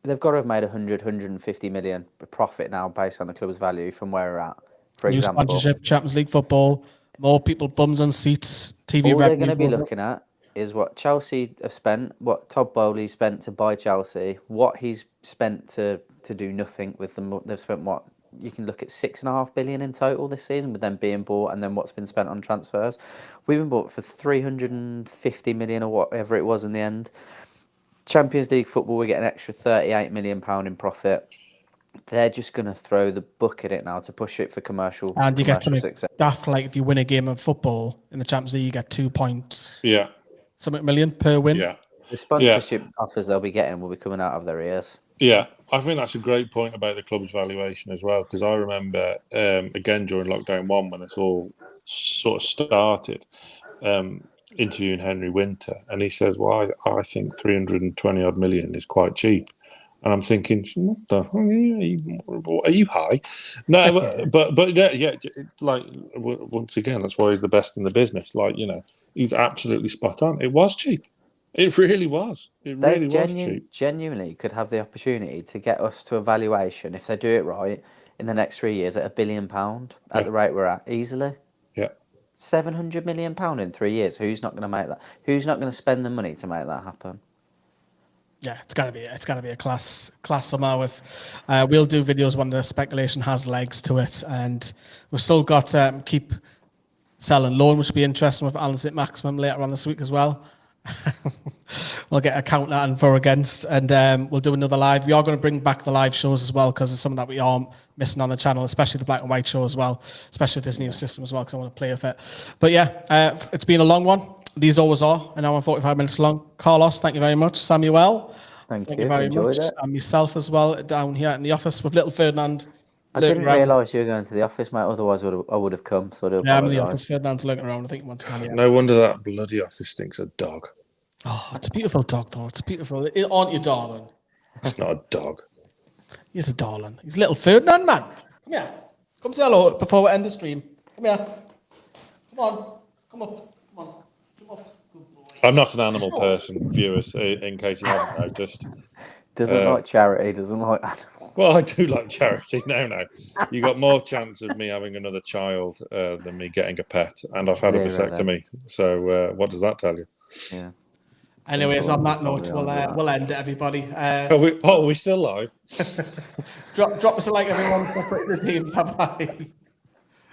Speaker 3: They've got to have made 150 million profit now based on the club's value from where we're at. For
Speaker 1: New
Speaker 3: example,
Speaker 1: sponsorship, Champions League football, more people, bums on seats, TV revenue.
Speaker 3: All they're going to be looking at is what Chelsea have spent, what Todd Bowley spent to buy Chelsea, what he's spent to do nothing with them. They've spent what you can look at $6.5 billion in total this season, with them being bought, and then what's been spent on transfers. We've been bought for 350 million or whatever it was in the end. Champions League football, we get an extra £38 million in profit. They're just going to throw the book at it now to push it for commercial.
Speaker 1: And you get something
Speaker 3: success.
Speaker 1: daft, like if you win a game of football in the Champions League, you get 2 points.
Speaker 2: Yeah.
Speaker 1: Something million per win.
Speaker 2: Yeah.
Speaker 3: The sponsorship offers they'll be getting will be coming out of their ears.
Speaker 2: Yeah, I think that's a great point about the club's valuation as well, because I remember, again, during lockdown 1, when this all sort of started, interviewing Henry Winter, and he says, well, I think 320 odd million is quite cheap. And I'm thinking, what the hell? Are you high? No, but yeah, like once again, that's why he's the best in the business. Like, you know, he's absolutely spot on. It was cheap. It really was. It really was cheap.
Speaker 3: Genuinely could have the opportunity to get us to a valuation, if they do it right, in the next 3 years at £1 billion at the rate we're at, easily.
Speaker 2: Yeah.
Speaker 3: £700 million in 3 years. Who's not going to make that? Who's not going to spend the money to make that happen?
Speaker 1: Yeah, it's gotta be a class summer. With we'll do videos when the speculation has legs to it, and we've still got keep selling loan, which will be interesting with Alan Saint-Maximin later on this week as well. We'll get a counter and for against, and we'll do another live. We are going to bring back the live shows as well, because it's something that we are missing on the channel, especially the black and white show as well, especially with this new system as well, because I want to play with it. But yeah, it's been a long one. These always are an hour and 45 minutes long. Carlos, thank you very much. Samuel,
Speaker 3: thank you
Speaker 1: very much.
Speaker 3: It.
Speaker 1: And myself as well, down here in the office with little Ferdinand.
Speaker 3: I didn't realise you were going to the office, mate. Otherwise, I would have come. So
Speaker 1: I'm in the office. Ferdinand's looking around. I think you want to come here.
Speaker 2: No wonder that bloody office stinks of dog.
Speaker 1: Oh, it's a beautiful dog, though. It's beautiful. Aren't you, darling?
Speaker 2: It's not a dog.
Speaker 1: He's a darling. He's little Ferdinand, man. Come here. Come say hello before we end the stream. Come here. Come on. Come up. Come on. Come up. Good boy.
Speaker 2: I'm not an animal person, viewers, in case you haven't noticed.
Speaker 3: Doesn't like charity, doesn't like animals.
Speaker 2: Well, I do like charity. No. You got more chance of me having another child than me getting a pet, and I've had a vasectomy. So what does that tell you?
Speaker 3: Yeah.
Speaker 1: Anyways, on that note, we'll end it, everybody.
Speaker 2: Are we still live?
Speaker 1: Drop us a like, everyone. Bye-bye.